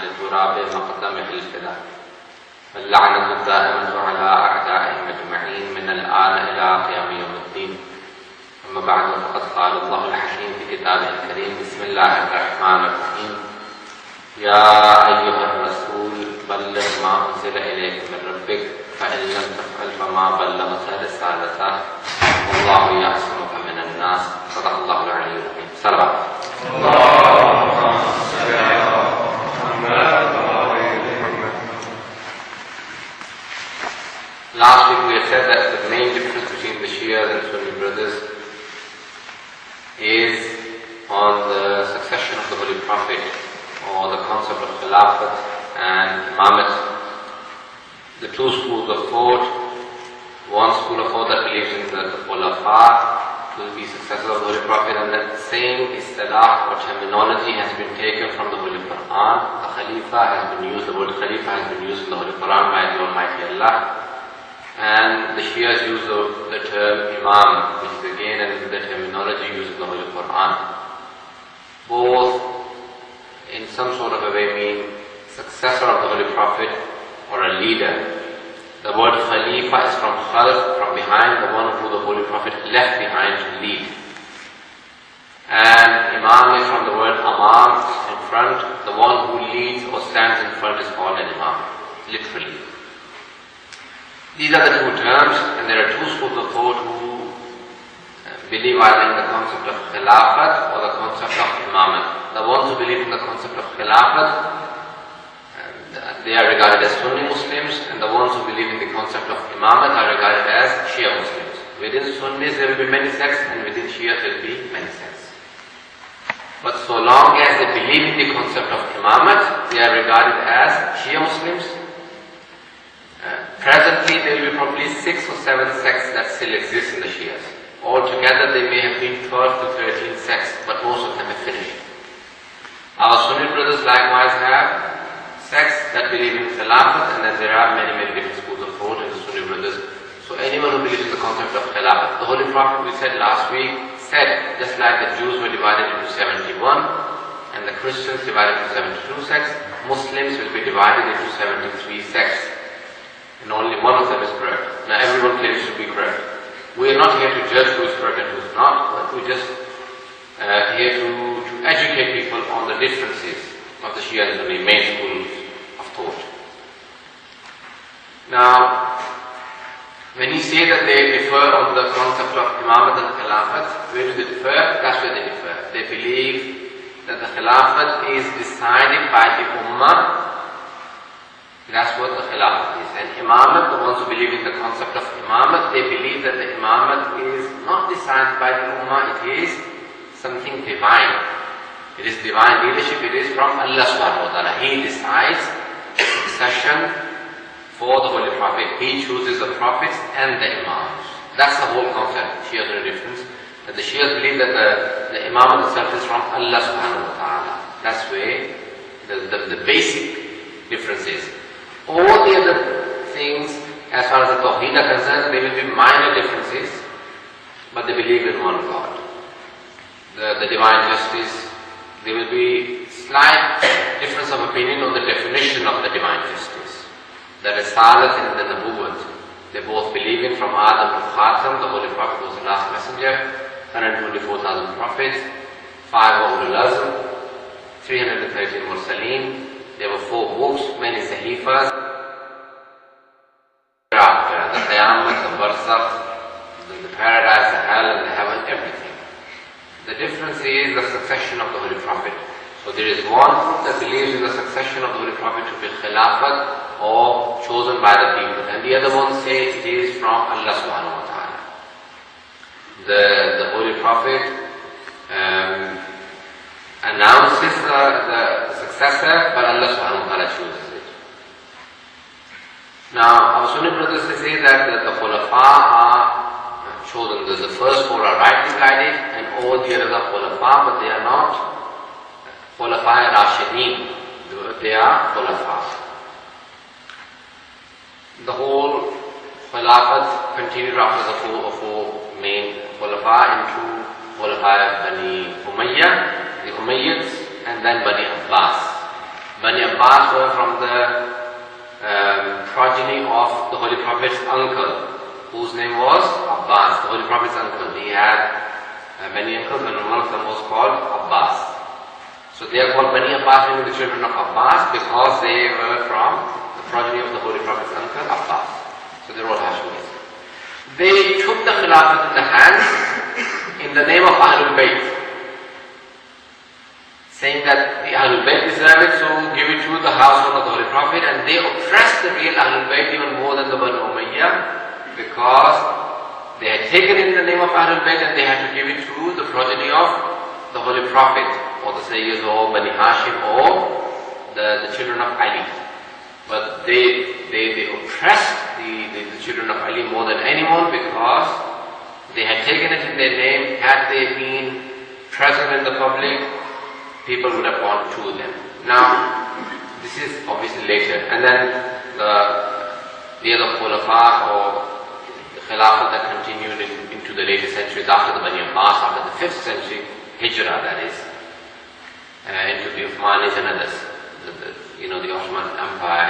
لتراب مقدمه الفداء اللعنة الدائمة على أعدائهم أجمعين من الآن إلى قيام يوم الدين. أما بعد فقد قال الله الحكيم في كتابه الكريم: بسم الله الرحمن الرحيم. يا أيها الرسول بلغ ما أنزل إليك من ربك فإن لم تفعل فما بلغت رسالته والله يعصمك من الناس. صدق الله العلي العظيم. صلوات. Last week we had said that the main difference between the Shias and Sunni brothers is on the succession of the Holy Prophet, or the concept of Khilafat and Imamat. The two schools of thought: one school of thought that believes in the Khulafa will be successors of the Holy Prophet, and that same istilah or terminology has been taken from the Holy Quran. The Khalifa has been used, the word Khalifa has been used in the Holy Quran by the Almighty Allah. And the Shias use the term Imam, which is again the terminology used in the Holy Quran. Both in some sort of a way mean successor of the Holy Prophet or a leader. The word Khalifa is from Khalf, from behind, the one who the Holy Prophet left behind to lead. And Imam is from the word Amam, in front. The one who leads or stands in front is called an Imam, literally. These are the two terms, and there are two schools of thought who believe either in the concept of Khilafat or the concept of Imamat. The ones who believe in the concept of Khilafat, they are regarded as Sunni Muslims, and the ones who believe in the concept of Imamat are regarded as Shia Muslims. Within Sunnis there will be many sects, and within Shia there will be many sects. But so long as they believe in the concept of Imamat, they are regarded as Shia Muslims. Presently there will be probably 6 or 7 sects that still exist in the Shias. Altogether they may have been 12 to 13 sects, but most of them have finished. Our Sunni brothers likewise have sects that believe in Khilafat, and then there are many different schools of thought in the Sunni brothers. So anyone who believes in the concept of Khilafat, the Holy Prophet, we said last week, said just like the Jews were divided into 71 and the Christians divided into 72 sects, Muslims will be divided into 73 sects. And only one of them is correct. Now everyone claims to be correct. We are not here to judge who is correct and who is not, but we're just here to educate people on the differences of the Shia and Sunni main schools of thought. Now, when you say that they differ on the concept of Imamat and Khilafat, where do they differ? That's where they differ. They believe that the Khilafat is decided by the Ummah. That's what the Khilafat is. And Imamat, the ones who believe in the concept of Imamat, they believe that the Imamat is not decided by the Ummah, it is something divine. It is divine leadership, it is from Allah subhanahu wa ta'ala. He decides the succession for the Holy Prophet. He chooses the prophets and the Imams. That's the whole concept. Shias are a difference. That the Shias believe that the Imamat itself is from Allah subhanahu wa ta'ala. That's where the basic difference is. All the other things, as far as the Tawheed are concerned, there will be minor differences, but they believe in one God. The divine justice, there will be slight difference of opinion on the definition of the divine justice. The Risalat and the Nabuwwat, they both believe in, from Adam to Khatam, the Holy Prophet was the last messenger, 124,000 prophets, 5 Ulul Azm, 313 Mursaleen. There were 4 books, many Sahifas. After the Qiyamah, the Barzakh, the paradise, the hell, and the heaven, everything. The difference is the succession of the Holy Prophet. So there is one group that believes in the succession of the Holy Prophet to be Khilafat or chosen by the people, and the other ones say it is from Allah subhanahu wa ta'ala. The Holy Prophet announces the successor, but Allah subhanahu wa ta'ala chooses it. Now, our Sunni brothers, they say that the Khulafa are chosen. The first 4 are rightly guided, and all the others are Khulafa, but they are not Khulafa Rashideen. They are Khulafa. The whole Khilafat continued after the 4 main Khulafa into Khulafa Bani Umayyah, the Umayyads, and then Bani Abbas. Bani Abbas of the Holy Prophet's uncle, whose name was Abbas, the Holy Prophet's uncle. He had many uncles, and one of them was called Abbas. So they are called Bani Abbas, meaning the children of Abbas, because they were from the progeny of the Holy Prophet's uncle, Abbas. So they were all Hashimis. They took the Khilafat in the hands in the name of Ahlul Bayt, saying that the Ahlul Bayt deserve it, so give it to the household of the Holy Prophet, and they oppressed the real Ahlul Bayt even more than the Banu Umayyah, because they had taken it in the name of Ahlul Bayt and they had to give it to the progeny of the Holy Prophet, or the Sayyids, or Bani Hashim, or the children of Ali. But they oppressed the children of Ali more than anyone, because they had taken it in their name. Had they been present in the public, people would have gone to them. Now, this is obviously later. And then the other Khulafa, or the Khilafah that continued into the later centuries after the Bani Abbas, after the 5th century Hijrah, that is, into the Uthmanis and others. The Ottoman Empire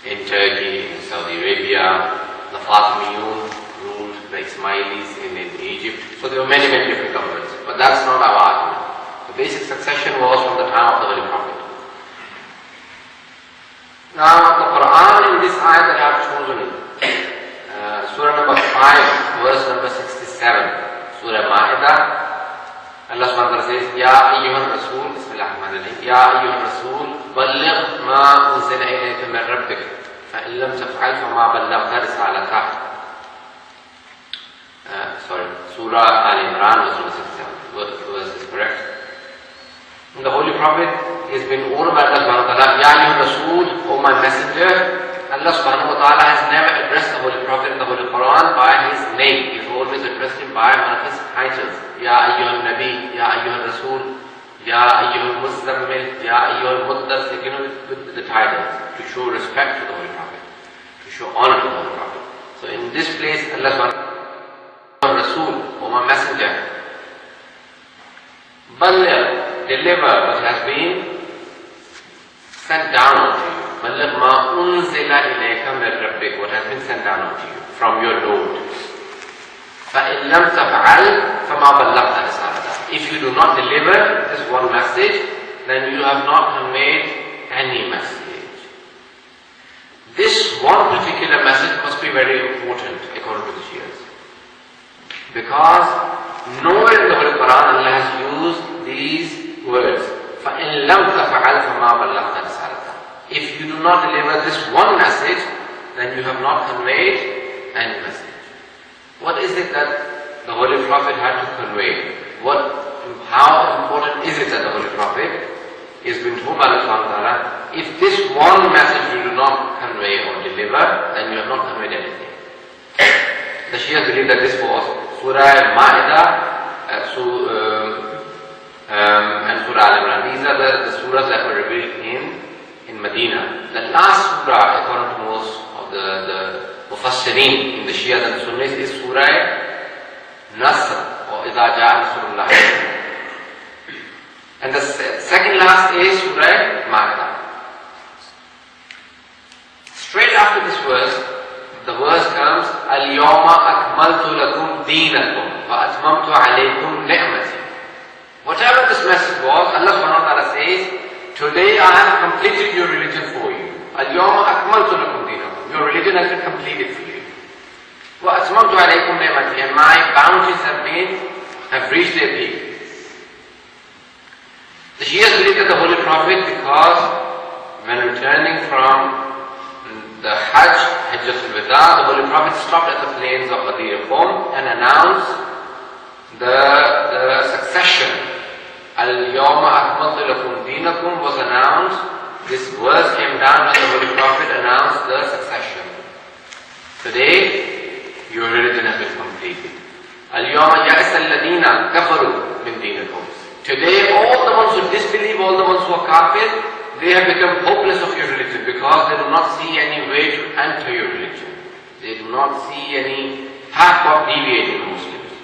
in Turkey, in Saudi Arabia, the Fatimiyun ruled the Ismailis in Egypt. So there were many different governments. But that's not our argument. The basic succession was from the time of the Holy Prophet. Now, the Quran in this ayah that I have chosen, Surah number 5, verse number 67, Surah Ma'idah, Allah subhanahu wa ta'ala says, Ya ayyuhan Rasul, Bismillahirrahmanirrahim, Ya ayyuhan Rasul, balligh ma unzila ilayka min rabbik, fa in lam taf'al fa ma ballaghta risalatah. Surah Al-Imran, verse number 67. Verse is correct. And the Holy Prophet has been ordered by Allah subhanahu wa ta'ala, Ya ayyuhan Rasul, O my messenger. Allah subhanahu wa ta'ala has never addressed the Holy Prophet in the Holy Quran by his name. He's always addressed him by one of his titles. Ya ayyuhan Nabi, Ya ayyuhan Rasul, Ya ayyuhan Muzammil, Ya ayyuhan Muddathir, with the titles, to show respect to the Holy Prophet, to show honor to the Holy Prophet. So in this place, Allah subhanahu wa ta'ala, Rasul, O my messenger, Balligh, deliver what has been sent down unto you. Balligh ma unzila ilayka min rabbik, what has been sent down unto you from your Lord. فَإِن لَمْ تَفْعَلْ فَمَا بَلَّغْتَ رِسَالَتَهُ. If you do not deliver this one message, then you have not conveyed any message. This one particular message must be very important according to the Shias, because nowhere in the Holy Quran Allah has used these words, فَإِن لَمْ تَفْعَلْ فَمَا بَلَّغْتَ رِسَالَتَهُ. If you do not deliver this one message, then you have not conveyed any message. What is it that the Holy Prophet had to convey? How important is it that the Holy Prophet is being told by Allah, if this one message you do not convey or deliver, then you have not conveyed anything. The Shias believe that this was Surah Ma'idah and Surah Al-Imran. These are the surahs that were revealed in Medina. The last surah, according to most of the Mufassirin in the Shia and Sunnis, is Surah Nasr, or Idha Ja'a Nasrullah. And the second last is Surah Ma'idah. Straight after this verse, the verse comes, Al-Yawma akmaltu lakum deenakum wa atmamtu alaykum ni'mati. Whatever this message was, Allah subhanahu wa ta'ala says, today I have completed your religion for you. Al-Yawma akmaltu lakum deenakum. Your religion has been completed for you. Wa atmamtu alaykum ni'mati. And my bounties have reached their peak. The Shias believe that the Holy Prophet, because when returning from the Hajjatul Wada, the Holy Prophet stopped at the plains of Ghadir Qum and announced the succession. Al-Yawma akmaltu lakum deenakum was announced. This verse came down when the Holy Prophet announced the succession. Today, your religion has been completed. Al-Yawma ya'isa alladheena kafaru min deenakum. Today, all the ones who disbelieve, all the ones who are kafir, they have become hopeless of your religion, because they do not see any way to enter your religion. They do not see any path of deviating Muslims.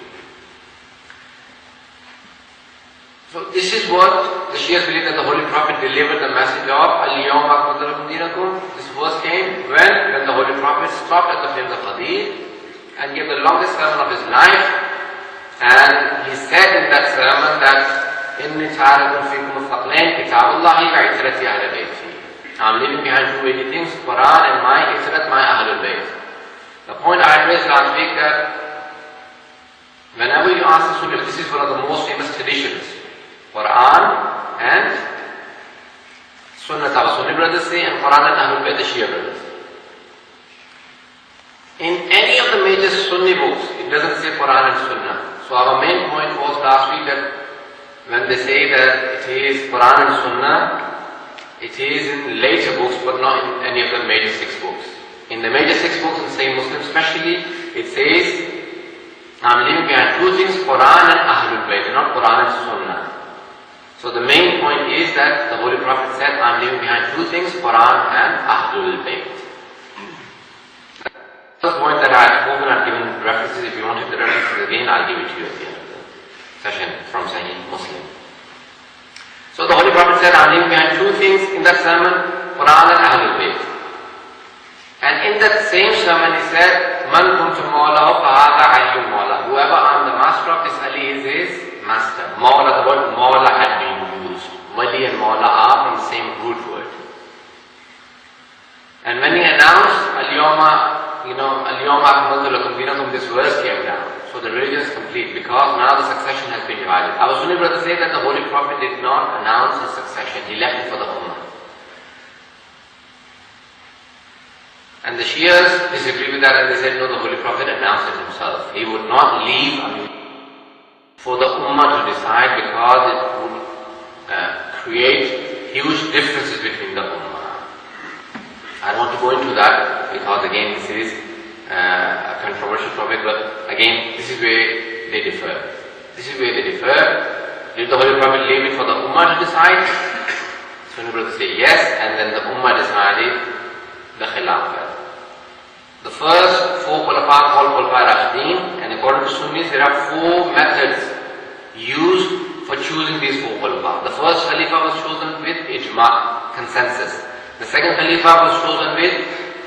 So this is what the Shias believe, that the Holy Prophet delivered the message of Al-Yawma Akmaltu Lakum Dinakum. This verse came when the Holy Prophet stopped at the flames of Hadith and gave the longest sermon of his life, and he said in that sermon that Inni Tarikum Fikum Thaqlain Kitabullahi wa Itrati Ahlul Bayti. I'm leaving behind two weighty things, Quran and my Itrat, my Ahlul Bayt. The point I had raised last week that whenever you ask the Sunni, this is one of the most famous traditions. Quran and Sunnah, our Sunni brothers say, and Quran and Ahlul Bayt, the Shia brothers. In any of the major Sunni books, it doesn't say Quran and Sunnah. So our main point was last week that when they say that it is Quran and Sunnah, it is in later books but not in any of the major 6 books. In the major 6 books, in Sahih Muslim especially, it says, I'm leaving behind two things, Quran and Ahlul Bayt, not Quran and Sunnah. So the main point is that the Holy Prophet said, I'm leaving behind two things, Quran and Ahlul Bayt. The first point that I have spoken, I've given references. If you wanted the references again, I'll give it to you at the end of the session from Sahih Muslim. So the Holy Prophet said, I'm leaving behind two things in that sermon, Quran and Ahlul Bayt. And in that same sermon he said, Man kuntu mawlahu fahada Aliyyun mawla. Whoever I'm the master of, this Ali is his master. Mawla, the word mawla had been used. Wali and mawla are from the same root word. And when he announced Al-Yawma Akmaltu Lakum Dinakum, this verse came down. So the religion is complete because now the succession has been divided. Our Sunni brothers say that the Holy Prophet did not announce his succession. He left it for the Ummah. And the Shias disagree with that, and they said, no, the Holy Prophet announced it himself. He would not leave for the Ummah to decide because it would create huge differences between the Ummah. I don't want to go into that because again this is a controversial topic, but again this is where they differ. Did the Holy Prophet leave it for the Ummah to decide? Sunni brothers say yes, and then the Ummah decided the Khilafah. The first 4 Khulafa called Khulafa Rashidin, and according to Sunnis there are 4 methods used for choosing these 4 Khulafa. The first Khalifa was chosen with Ijma, consensus. The second Khalifa was chosen with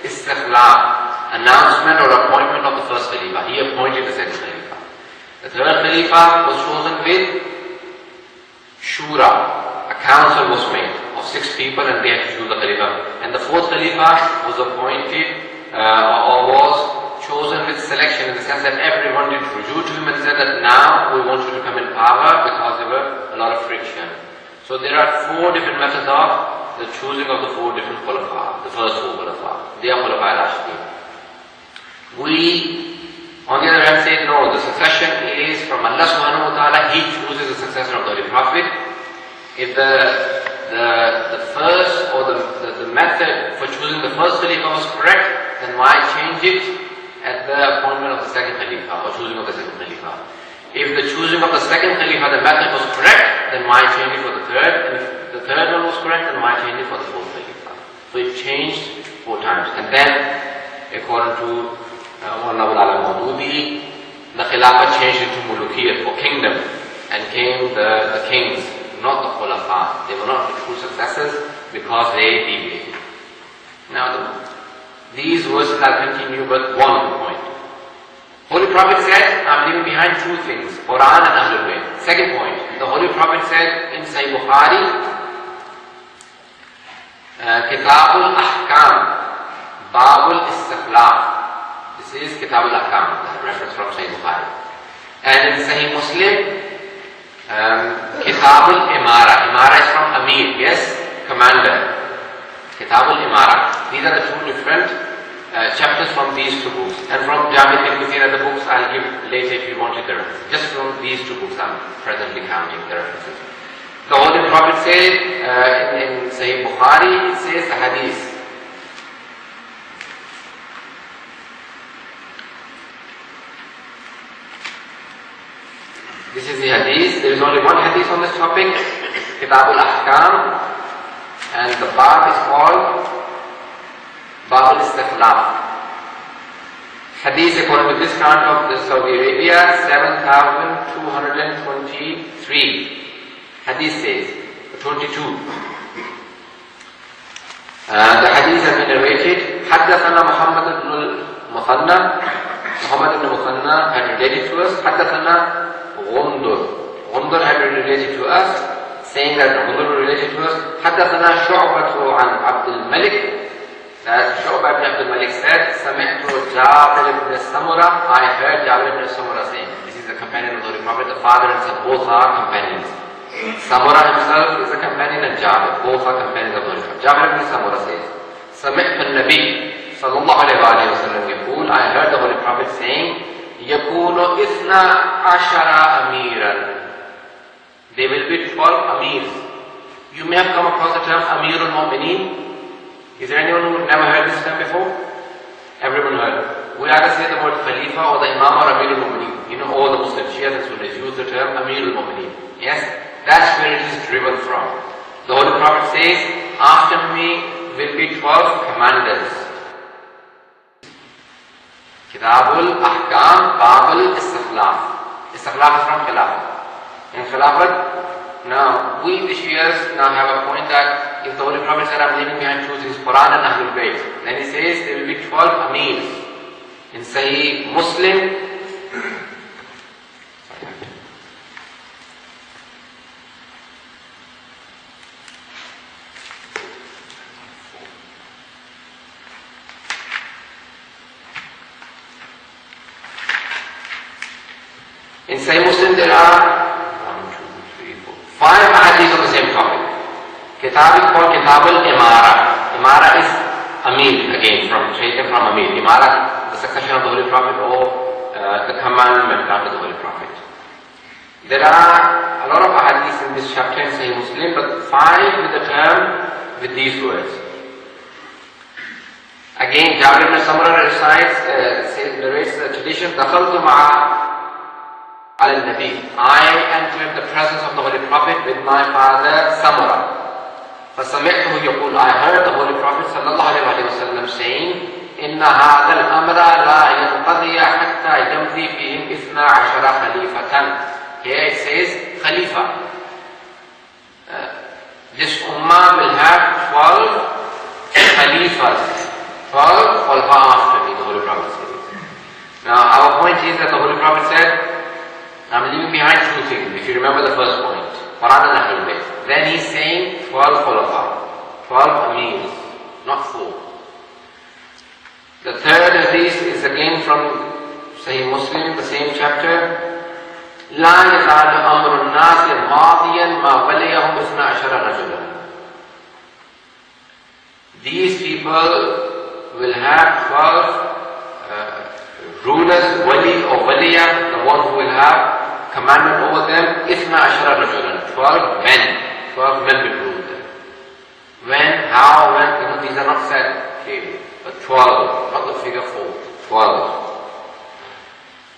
Istikhlaf, announcement or appointment of the first Khalifa. He appointed the second Khalifa. The third Khalifa was chosen with Shura. A council was made of 6 people and they had to choose the Khalifa. And the fourth Khalifa was appointed or was chosen with selection, in the sense that everyone did ruju to him and said that now we want you to come in power, because there were a lot of friction. So there are 4 different methods of the choosing of the 4 different Khulafa, the first 4 Khulafa. They are Khulafa Rashidin. We, on the other hand, say no, the succession is from Allah subhanahu wa ta'ala. He chooses the successor of the Holy Prophet. If the first or the method for choosing the first Khalifa was correct, then why change it at the appointment of the second Khalifa or choosing of the second Khalifa? If the choosing of the second Khalifa, the method was correct, then why change it for the third? And if the third one was correct, then why change it for the fourth Khalifa? So it changed 4 times. And then, according to Maulana Maududi, the Khilafah changed into Mulukiyat, for kingdom, and came the kings, not the Khulafa. They were not the true successors because they deviated. Now, these verses I'll continue with one point. Holy Prophet said, I'm leaving behind 2 things, Quran and Ahlul Bayt. Second point, the Holy Prophet said in Sahih Bukhari, Kitabul Ahkam, Babul Istikhlaf. This is Kitabul Ahkam, the reference from Sahih Bukhari. And in Sahih Muslim, Kitabul Imara. Imara is from Amir, yes, commander. Kitabul Imara. These are the 2 different chapters from these 2 books. And from Jami Tirmidhi and the books I'll give later if you wanted the reference. Just from these 2 books I'm presently counting the references. The Holy Prophet said in Sahih Bukhari, it says the hadith. This is the hadith. There is only one hadith on this topic, Kitabul Ahkam, and the bab is called Babul Istikhlaf. Hadith according to this count of the Saudi Arabia, 7,223. Hadith says, 22. The hadith has been narrated. حدثنا محمد بن المثنى. Muhammad ibn Musanna had related to us. حدثنا غندر. غندر had related to us, saying that غندر related to us. حدثنا شعبة عن عبد الملك. That Shu'bah ibn Abdul Malik said, سمعت جابر ibn Samura. I heard Jabir ibn Samura saying. This is a companion of the Holy Prophet. The father and son both are companions. Samura himself is a companion and Jabir. Both are companions of the Holy Prophet. Jabir ibn Samura says, سمعت النبي صلى الله عليه وسلم يقول, I heard the Holy Prophet saying, يكون 12 أميرا. There will be 12 amirs. You may have come across the term Amir al-Mu'mineen. Is there anyone who never heard this term before? Everyone heard. We either say the word Khalifa or the Imam or Amir al-Mu'mineen. You know, all the Muslims, Shias and Sunnis use the term Amir al-Mu'mineen. Yes? That's where it is driven from. The Holy Prophet says, after me will be 12 commanders. Kitabul Ahkam, Babul Istikhlaf. Istikhlaf is from Khilafat. In Khilafat, now we the Shias now have a point that if the Holy Prophet said, I'm leaving behind truth, his Quran and Ahlul Bayt, then he says there will be 12 Amirs. In Sahih Muslim, there are 5 hadiths of the same topic. Kitab is called Kitab al-Imara. Imara is Amir, again, taken from Amir. Imara, the succession of the Holy Prophet, or the commandment after the Holy Prophet. There are a lot of hadiths in this chapter in Sahih Muslim, but 5 with the term, with these words. Again, Jabir ibn Samura narrates the tradition, دخلت مع على النبي. I entered the presence of the Holy Prophet with my father Samura. فسمعته يقول, I heard the Holy Prophet صلى الله عليه وسلم saying, إن هذا الأمر لا ينقضي حتى يمضي فيهم 12 خليفة. Here it says Khalifa. This Ummah will have 12 Khalifas. 12 Khalifa after me, the Holy Prophet says. Now our point is that the Holy Prophet said, I'm leaving behind 2 things, if you remember the first point, Quran and Ahlul Bayt. Then he's saying 12 Khulafa, 12 Amirs, not 4. The third hadith is again from Sahih Muslim, the same chapter. لا يزال أمر الناس ماضيا ما وليهم 12 رجلا. These people will have 12 rulers, wali or waliya, the one who will have commandment over them, 12 rajulan, 12 men. 12 men will rule them. When, how, when, these are not said clearly, but 12, not the figure 4, 12.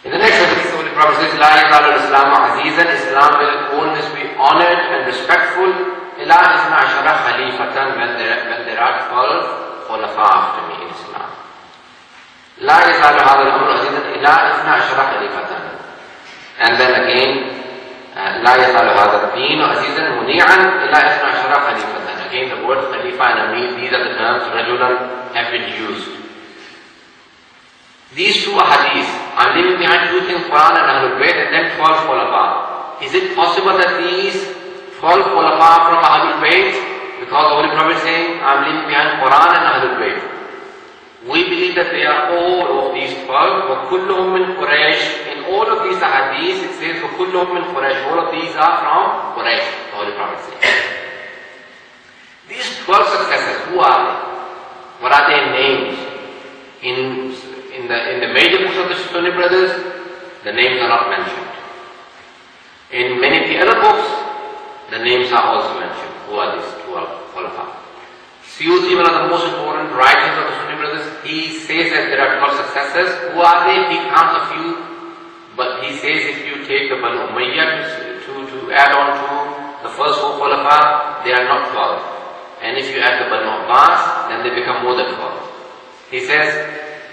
In the next hadith, the Holy Prophet says, La yazalu al-Islamu azizan, Islam will always be honored and respectful, ila 12 khalifatan, when there are 12 khulafa after me in Islam. La yazalu hadha al-amru azizan, ila 12 khalifatan. And then again, لا يزال هذا الدين عزيزا منيعا إلى 12 خليفة. Again, the word Khalifa and Amir, these are the terms rajulan have been used. These 2 hadiths, I'm leaving behind 2 things, Quran and Ahlul Bayt, and then 12 Khulafa. Is it possible that these 12 Khulafa from Ahlul Bayt, because the Holy Prophet is saying, I'm leaving behind Quran and Ahlul Bayt. We believe that they are all of these 12, وَكُلُّهُمْ مِنْ قُرَيْشٍ. In all of these hadiths, it says, وَكُلُّهُمْ مِنْ قُرَيْشٍ. All of these are from Quraysh, the Holy Prophet says. These 12 successors, who are they? What are their names? In the major books of the Sunni brothers, the names are not mentioned. In many of the other books, the names are also mentioned. Who are these 12 Khulafa? Suyuti, one of the most important writers of the Sunni brothers, he says that there are 12 successors. Who are they? He counts a few, but he says if you take the Banu Umayyah to add on to the first 4 Khulafa, they are not 12. And if you add the Banu Abbas, then they become more than 12. He says,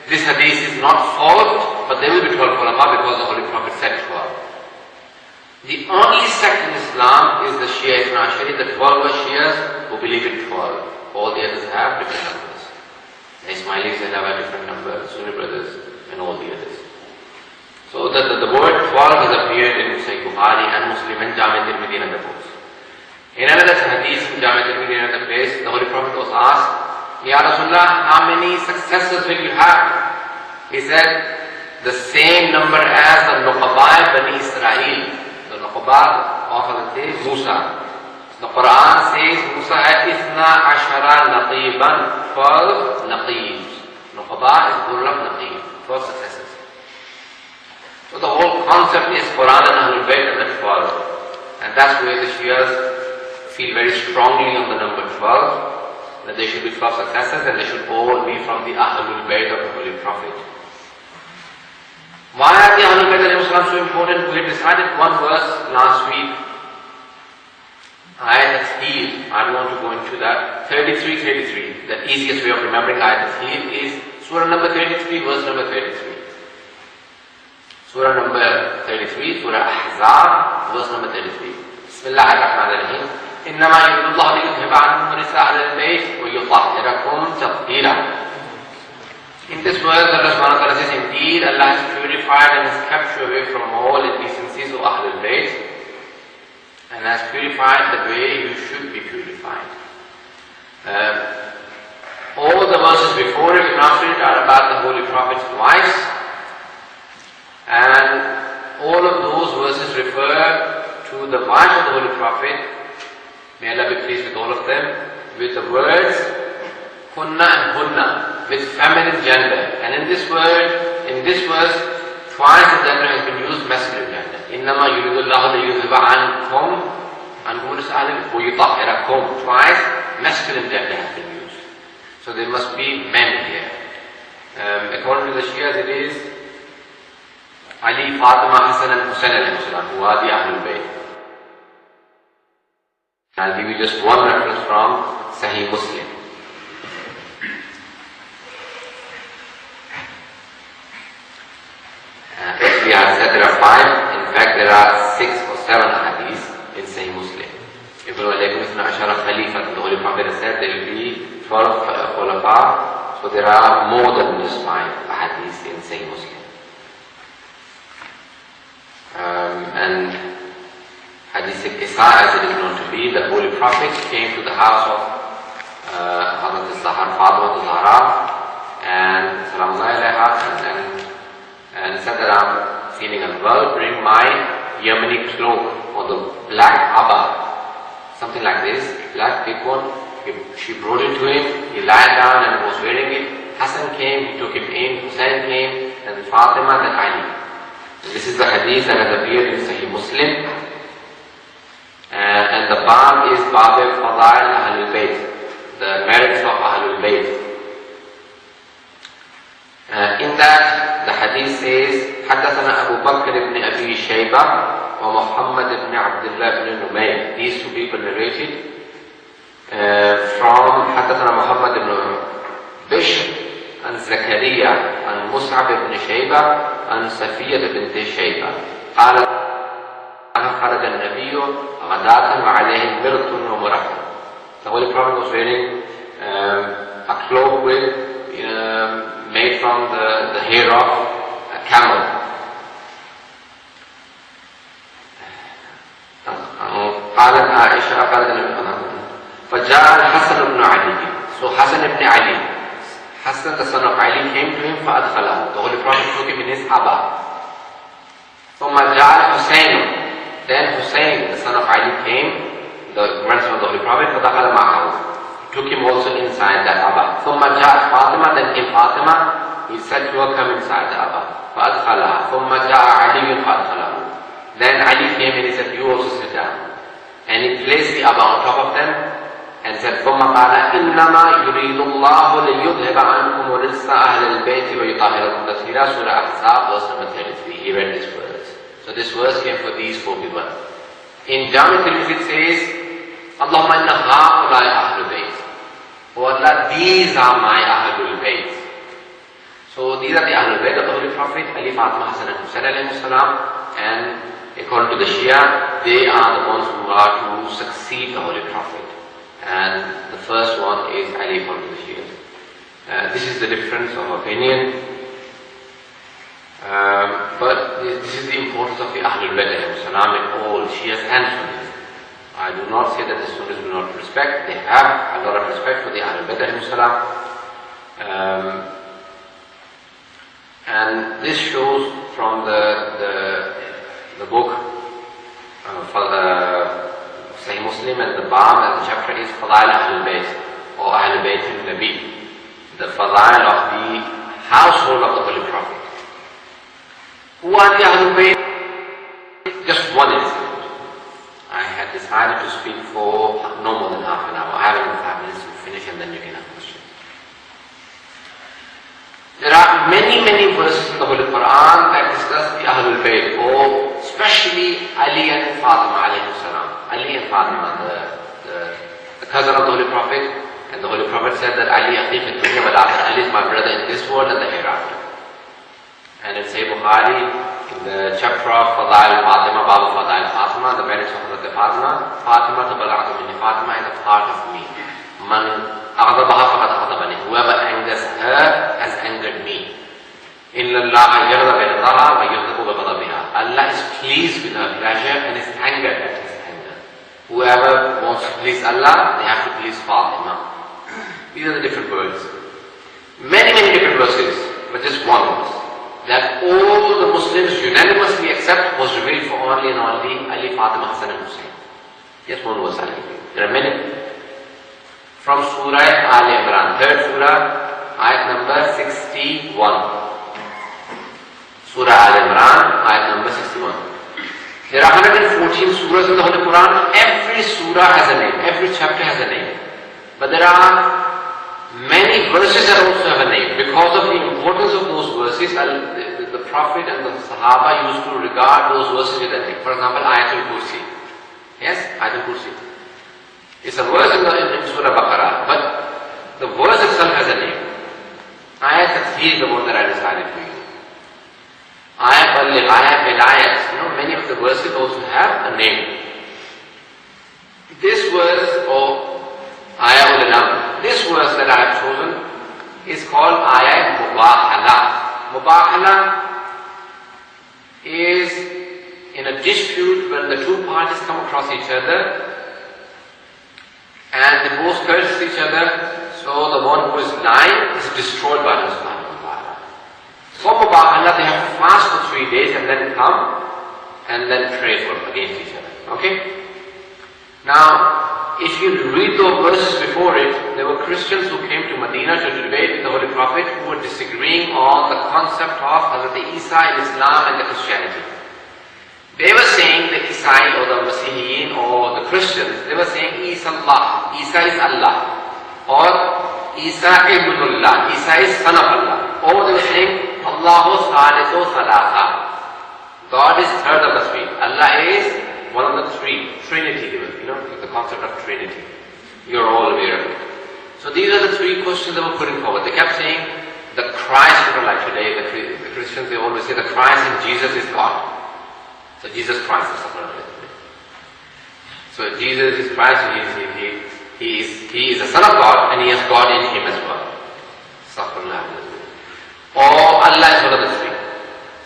this hadith is not fault, but there will be 12 Khulafa because the Holy Prophet said 12. The only sect in Islam is the Shia Ibn Ashari, the 12 Shias who believe in 12. All the others have different numbers. The Ismailis have a different number, Sunni brothers, and all the others. So the word 12 has appeared in Sahih Bukhari and Muslim and Jami' Tirmidhi and other books. In another hadith in Jami' Tirmidhi and other place, the Holy Prophet was asked, Ya Rasulullah, how many successors will you have? He said, the same number as the Nuqaba Bani Israel. The Nuqaba of Musa. The Quran says Musa had Ithna Ashara Naqiban, 12 Naqibs. Nuqaba is plural of Naqib, 12 successors. So the whole concept is Quran and Ahlul Bayt and the 12. And that's where the Shias feel very strongly on the number 12, that there should be 12 successors and they should all be from the Ahlul Bayt of the Holy Prophet. Why are the Ahlul Bayt so important? We decided one verse last week. Ayat al-Taheel. I don't want to go into that. 33. The easiest way of remembering Ayat al-Taheel is Surah number 33, verse number 33. Surah number 33, Surah Ahzab, verse number 33. Bismillah ar-Rahman ar-Rahim. إنما يريد الله ليذهب عنكم الرجس أهل البيت ويطهركم تطهيرا. In this verse, Allah subhanahu wa ta'ala says, indeed, Allah has purified and has kept you away from all indecencies of Ahlul Bayt and has purified the way you should be purified. All the verses before it and after it are about the Holy Prophet's wives, and all of those verses refer to the wives of the Holy Prophet. May Allah be pleased with all of them, with the words kunna and hunna, with feminine gender. And in this verse, twice the gender has been used masculine gender. Innama yuridullahu liyudhiba ankum al-sa'alim wa yutahhirakum. Twice masculine gender has been used. So there must be men here. According to the Shias, it is Ali, Fatima, Hassan and Hussain alayhi salam, who are the Ahlul Bayt. I'll give you just one reference from Sahih Muslim. Actually, I said there are 5. In fact, there are 6 or 7 hadiths in Sahih Muslim. Ibn Alaykum Ithna Ashara Khalifa, the Holy Prophet has said there will be 12 khulafa. So there are more than just 5 hadiths in Sahih Muslim. And Hadith al-Qisa, as it is known to be, the Holy Prophet came to the house of Hazrat al-Zahra, Fatima al-Zahra, and Salamullahi alayha, and said that I'm feeling unwell, bring my Yemeni cloak, or the black abba, something like this, black big one. She brought it to him, he lied down and was wearing it. Hassan came, he took him in, Hussain came, and Fatima, then Ali. This is the hadith that has appeared in Sahih Muslim. And the Bab is Bab al-Fadail Ahlul Bayt, the merits of Ahlul Bayt. In that, the hadith says, حدثنا أبو بكر بن أبي شيبة ومحمد بن عبد الله بن نمير. These two people narrated from حدثنا محمد بن بشر عن زكريا عن مصعب بن شيبة عن صفية بنت شيبة قال خرج النبي غداة وعليه مرط ومرحل. The Holy Prophet was wearing a cloak made from the hair of a camel. قالت عائشة قالت النبي فجاء الحسن بن علي. So Hassan ibn Ali, Hassan the son of Ali, came to him فأدخله. The Holy Prophet took him in his abba. ثم جاء الحسين. Then Hussein, the son of Ali, came, the grandson of the Holy Prophet, فَدَخَلَ مَعَهُ. He took him also inside that Abba. ثُمَّ جَاءَ فَاطِمَةً. Then came Fatima. He said to her, come inside the Abba. فَأَدْخَلَهَا. ثُمَّ جَاءَ عَلِيٌّ فَأَدْخَلَهُ. Then Ali came and he said, you also sit down. And he placed the Abba on top of them and said, ثُمَّ قَالَ إِنَّمَا يُرِيدُ اللَّهُ لِيُذْهِبَ عَنْكُمُ رِجْسَ أَهْلِ الْبَيْتِ وَيُطَهِّرَكُمْ تَطْهِيرًا. Surah Ahzab, verse number 33. He read this verse. So this verse came for these 4 people. In Jami' Tirmidhi it says, Allahumma inna ha'ulai Ahlul Bayt. Oh Allah, these are my Ahlul Bayt. So these are the Ahlul Bayt of the Holy Prophet, Ali, Fatima, Hassan and Hussain alayhi salam, and According to the Shia, they are the ones who are to succeed the Holy Prophet. And the first one is Ali, according to the Shia. This is the difference of opinion. But this is the importance of the Ahlul Bayt Salam in all Shias and Sunnis. I do not say that the Sunnis do not respect. They have a lot of respect for the Ahlul Bayt Salam. And this shows from the book for the Sahih Muslim, and the Bab, and the chapter is Fadail Ahlul Bayt or Ahlul Bayt al-Nabi, the Fadail of the household of the Holy Prophet. Who are the Ahlul Bayt? Just one incident. I had decided to speak for no more than half an hour. I have enough 5 minutes to finish, and then you can have questions. There are many verses in the Holy Quran that discuss the Ahlul Bayt, or especially Ali and Fatima alayhi salam. Ali and Fatima, the cousin of the Holy Prophet, and the Holy Prophet said that Ali is my brother in this world and the hereafter. And in Sahih Bukhari, in the chapter of Fadail Fatima, Babu Fadail Fatima, the merits of Hazrat Fatima, Fatima tabala'atu minni, Fatima is a part of me. Man aghdabaha faqad aghdabani. Whoever angers her has angered me. Inna Allah yarda bi ridaha wa yaghdabu bi ghadabiha. Allah is pleased with her pleasure and is angered at his anger. Whoever wants to please Allah, they have to please Fatima. These are the different words. Many different verses, but just one verse that all the Muslims unanimously accept was revealed for only and only Ali, Fatima, Hassan and Hussein. Just one verse. There are many. From Surah Al Imran, 3rd Surah, ayat number 61. Surah Al Imran, ayat number 61. There are 114 surahs in the Holy Quran. Every surah has a name, every chapter has a name. But there are many verses that also have a name. Because of the importance of those verses, the Prophet and the Sahaba used to regard those verses with a name. For example, Ayatul Kursi. Yes, Ayatul Kursi. It's a verse in Surah Baqarah, but the verse itself has a name. Ayat Tafsir, the one that I decided for you. Ayat Balligh, Ayat Vilayat, many of the verses also have a name. This verse, or Ayat Ul-Anam, this verse that I have chosen is called Ayat Mubahala. Mubahala is in a dispute when the two parties come across each other and they both curse each other, so the one who is lying is destroyed by Allah subhanahu wa ta'ala. For Mubahala, they have to fast for 3 days and then come and then pray against each other. Okay? Now, if you read those verses before it, there were Christians who came to Medina to debate with the Holy Prophet who were disagreeing on the concept of Hazrat Isa in Islam and the Christianity. They were saying the Isai or the Masihiyin or the Christians, they were saying Isa Allah, Isa is Allah, or Isa Ibnullah, Isa is son of Allah, or they were saying Allahu Salisu Salasa, God is third of the three, Allah is one of the three, Trinity, the concept of Trinity. You're all aware of it. So these are the three questions they were putting forward. They kept saying the Christ, like today, the Christians, they always say the Christ in Jesus is God. So Jesus Christ is something like that. So Jesus is Christ, he is the Son of God and he has God in him as well. Or Allah is one of the three.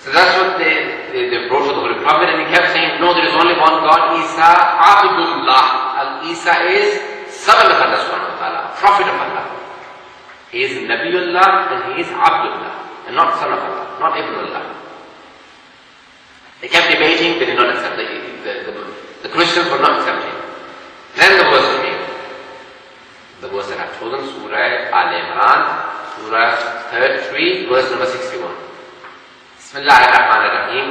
So that's what they brought to the Holy Prophet, and he kept saying, no, there is only one God, Isa Abdullah. Isa is servant of Allah subhanahu wa ta'ala, prophet of Allah. He is Nabiullah and he is Abdullah, and not son of Allah, not Ibnullah. They kept debating, they did not accept. The Christians were not accepting. Then the verse came. The verse that I've chosen, Surah Al Imran, Surah 3, verse number 61. Bismillah ar-Rahman ar-Rahim.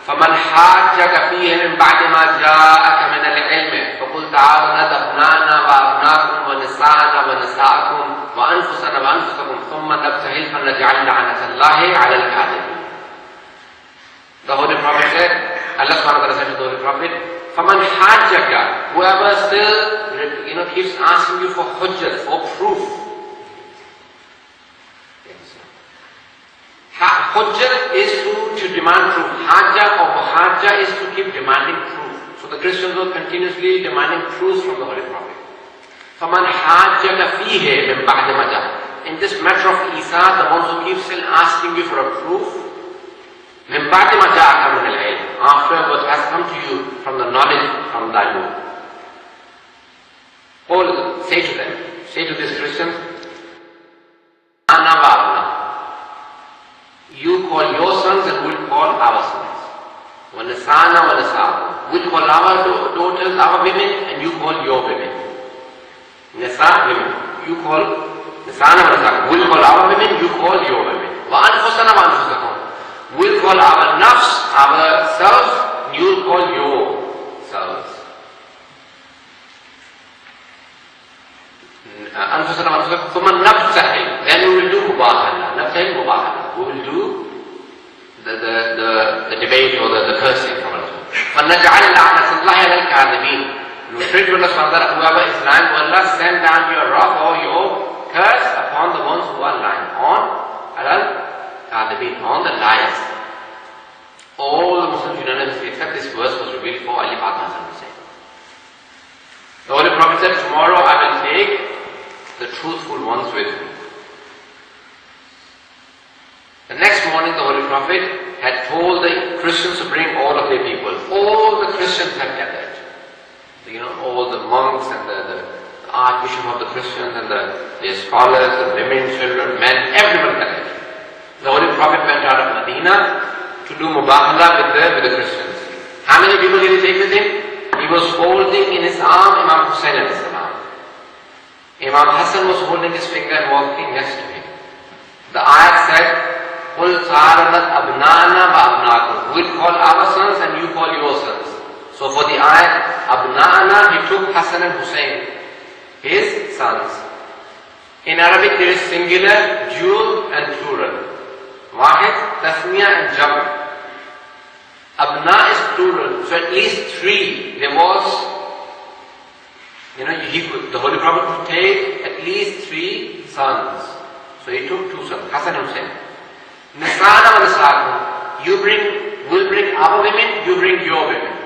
فَمَنْ حَاجَّكَ فِيهِ مِنْ بَعْدِ مَا جَاءَكَ مِنَ الْعِلْمِ فَقُلْ تَعَالَوْا نَدْعُ أَبْنَاءَنَا وَأَبْنَاءَكُمْ وَنِسَاءَنَا وَنِسَاءَكُمْ وَأَنفُسَنَا وَأَنفُسَكُمْ ثُمَّ نَبْتَهِلْ فَنَجْعَلْ لَعْنَةَ اللَّهِ عَلَى الْكَاذِبِينَ. The Holy Prophet said, Allah subhanahu wa ta'ala said to the Holy Prophet, فَمَنْ حَاجَّكَ, whoever still keeps asking you for hujjat, for proof. Hujjat is to to demand proof. Hajjah or muhajjah is to keep demanding proof. So the Christians were continuously demanding proofs from the Holy Prophet. فَمَنْ حَاجَّكَ فِيهِ مِنْ بَعْدِ مَا جَاءَكَ. In this matter of Isa, the ones who keep still asking you for a proof, مِنْ بَعْدِ مَا جَاءَكَ مِنَ الْعِلْمِ, after what has come to you from the knowledge from thy Lord. All of them, say to these Christians, Ana wa abna. You call your sons and we'll call our sons. Wa nisana wa nisa'akum. We'll call our daughters, our women, and you call your women. Nisa, women. You call nisana wa nisa'akum. We'll call our women, you call your women. Wa anfusana wa anfusakum. We'll call our nafs, ourselves, and you'll call yourselves. أنفسنا وأنفسكم ثم نبتهل. Then we will do mubahala. Nabtahil mubahala. We will do the debate or the cursing from Allah. فَنَجْعَلْ لَعْنَةَ اللَّهِ عَلَى الْكَاذِبِينَ. We will pray to Allah subhanahu wa ta'ala, whoever is lying to Allah, send down your wrath or your curse upon the ones who are lying. On al-kadhibin, on the liars. All the Muslims unanimously accept this verse was revealed for Ali Fatima Hussain. The Holy Prophet said, tomorrow I will take the truthful ones with me. The next morning the Holy Prophet had told the Christians to bring all of their people. All the Christians had gathered. All the monks and the archbishop of the Christians and the scholars, the women, children, men, everyone gathered. The Holy Prophet went out of Medina to do mubahala with the Christians. How many people did he take with him? He was holding in his arm Imam Hussain alayhi salam. Imam Hassan was holding his finger and walking next to him. The ayat said, قُلْ صَارَنَتْ أَبْنَانَا وَأَبْنَاكُمْ. We'll call our sons and you call your sons. So for the ayat, Abna'ana, he took Hassan and Hussein, his sons. In Arabic there is singular, dual and plural. Wahid, Tasniya and Jam'. Abna is plural, so at least three. There was, the Holy Prophet could take at least 3 sons. So he took 2 sons, Hassan and Hussein. Nisana wa nisa'akum. We'll bring our women, you bring your women.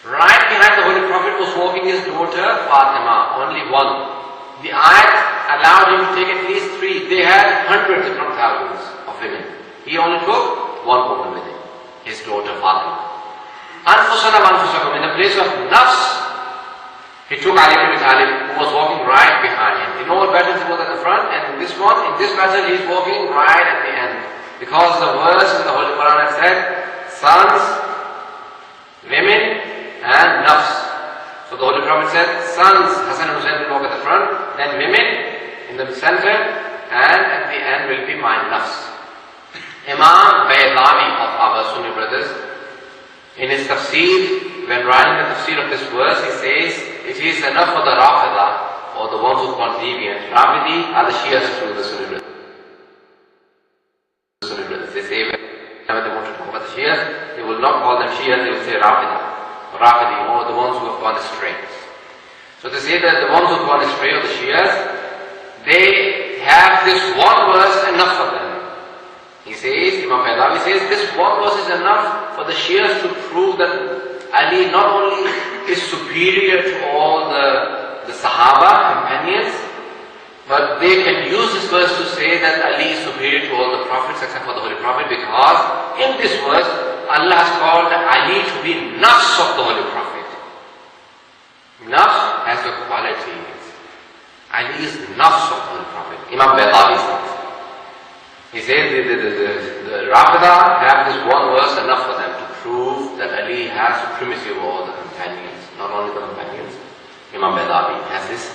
Right behind the Holy Prophet was walking his daughter Fatima, only one. The ayat allowed him to take at least 3. They had hundreds if not thousands of women. He only took one woman with him, his daughter Fatima. Anfusana wa anfusakum. In the place of nafs, he took Ali ibn Talib, who was walking right behind him. In all battles he was at the front, and in this battle he is walking right at the end. Because the verse in the Holy Quran has said, sons, women, and nafs. So the Holy Prophet said, sons, Hassan and Hussein will walk at the front, then women in the center, and at the end will be my nafs. Imam Baydawi of our Sunni brothers, in his tafsir, when writing the tafsir of this verse, he says, it is enough for the Rafida, or the ones who call deviant. Rafidi are the Shias to the Sunni brothers. They say, whenever they want to talk about the Shias, they will not call them Shias, they will say Rafida. Rafidi, or the ones who have gone astray. So they say that the ones who have gone astray, or the Shias, they have this one verse enough for them. He says, Imam Baydawi says, this one verse is enough for the Shias to prove that Ali not only is superior to all the Sahaba, companions, but they can use this verse to say that Ali is superior to all the prophets except for the Holy Prophet, because in this verse, Allah has called Ali to be nafs of the Holy Prophet. Nafs has the qualities. Ali is nafs of the Holy Prophet. Imam Baydawi says. He says the Rafida have this one verse enough for them to prove that Ali has supremacy over all the companions. Not only the companions. Imam Baydawi has this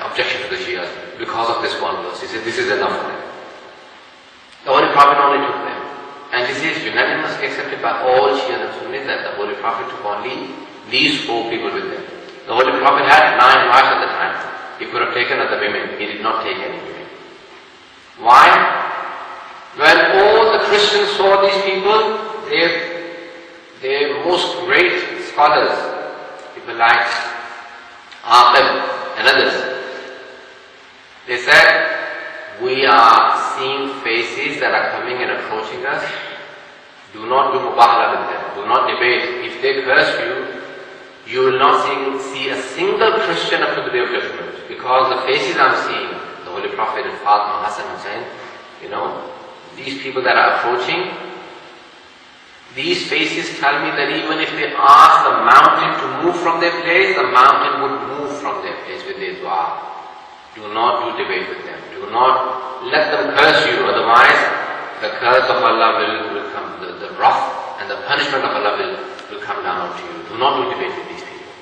objection to the Shias because of this one verse. He said this is enough for them. The Holy Prophet only took them. And this is unanimously accepted by all Shias and Sunnis that the Holy Prophet took only these 4 people with him. The Holy Prophet had 9 wives at the time. He could have taken other women. He did not take any women. Why? When all the Christians saw these people, their most great scholars, people like Aqib and others, they said, we are seeing faces that are coming and approaching us, Do not do mubahala with them. Do not debate. If they curse you, you will not see a single Christian up to the day of judgment. Because the faces I'm seeing, the Holy Prophet and Fatima, Hassan, Hussain, these people that are approaching, these faces tell me that even if they ask the mountain to move from their place, the mountain would move from their place with their dua. Do not do debate with them. Do not let them curse you, otherwise the curse of Allah will come, the wrath and the punishment of Allah will come down to you. Do not do debate with these people.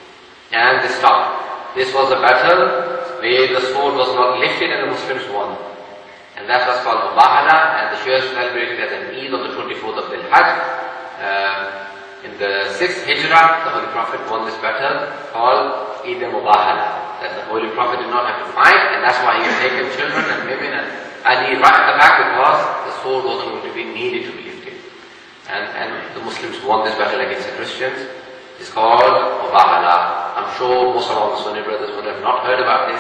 And they stopped. This was a battle where the sword was not lifted and the Muslims won. And that was called Mubahala, and the Shia celebrated as an Eid on the 24th of Dhul-Hajj. In the 6th Hijrah, the Holy Prophet won this battle called Eid al-Mubahala. That the Holy Prophet did not have to fight, and that's why he had taken children and women and Ali right at the back, because the sword wasn't going to be needed to be lifted. And the Muslims won this battle against the Christians. It's called Mubahala. I'm sure most of our Sunni brothers would have not heard about this.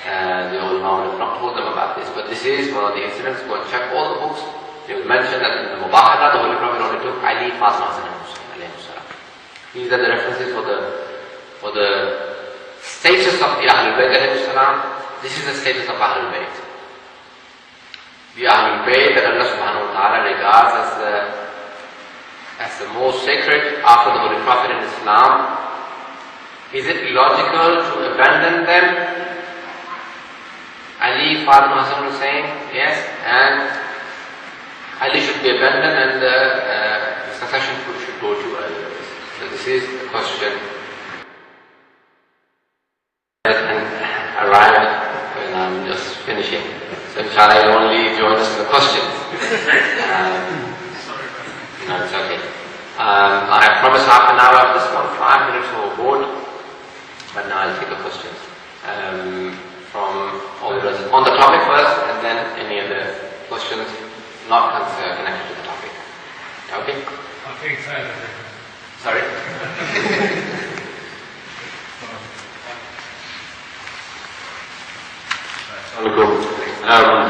The ulama would have not told them about this. But this is one of the incidents. Go and check all the books. They will mention that in the Mubahala, the Holy Prophet only took Ali, Fatima, Hassan, and Hussain. These are the references for the status of the Ahlul Bayt. This is the status of Ahlul Bayt. The Ahlul Bayt that Allah subhanahu wa ta'ala regards as the most sacred after the Holy Prophet in Islam. Is it illogical to abandon them? Ali, Fatima, Hassan, Hussain, yes, and Ali should be abandoned and the succession should go to Ali. So this is the question. And arrived when I'm just finishing. So inshallah you'll only join us in the questions. No, it's okay. I have promised half an hour. I've just gone 5 minutes overboard. But now I'll take the questions from all the brothers. On the topic first, and then any other questions not connected to the topic. Okay? I think so. Sorry?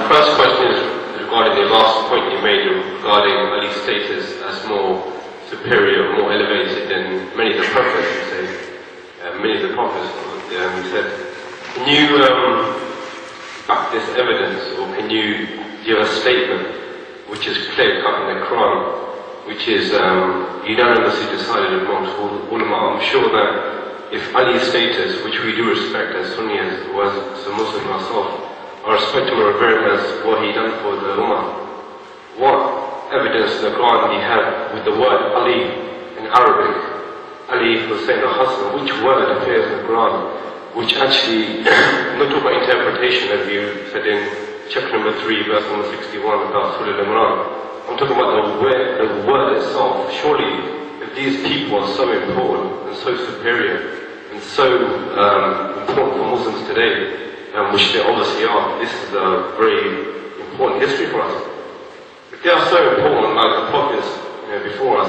First question is regarding the last point you made regarding Ali's status as more superior, more elevated than many of the prophets, you say. Many of the prophets, you said. Can you back this evidence, or can you give a statement which is clear cut in the Quran, which is unanimously decided amongst all ulama? I'm sure that if Ali's status, which we do respect as Sunni, as a Muslim myself, I respect him and revere him as what he done for the Ummah. What evidence in the Quran do you have with the word Ali in Arabic, Ali, Hussein or Hassan? Which word appears in the Quran, which actually, I'm not talking about interpretation as you said in chapter number 3, verse number 61 about Surah Al-Imran. I'm talking about the word itself. Surely, if these people are so important and so superior and so important for Muslims today, which they obviously are, this is a very important history for us. If they are so important like the prophets before us,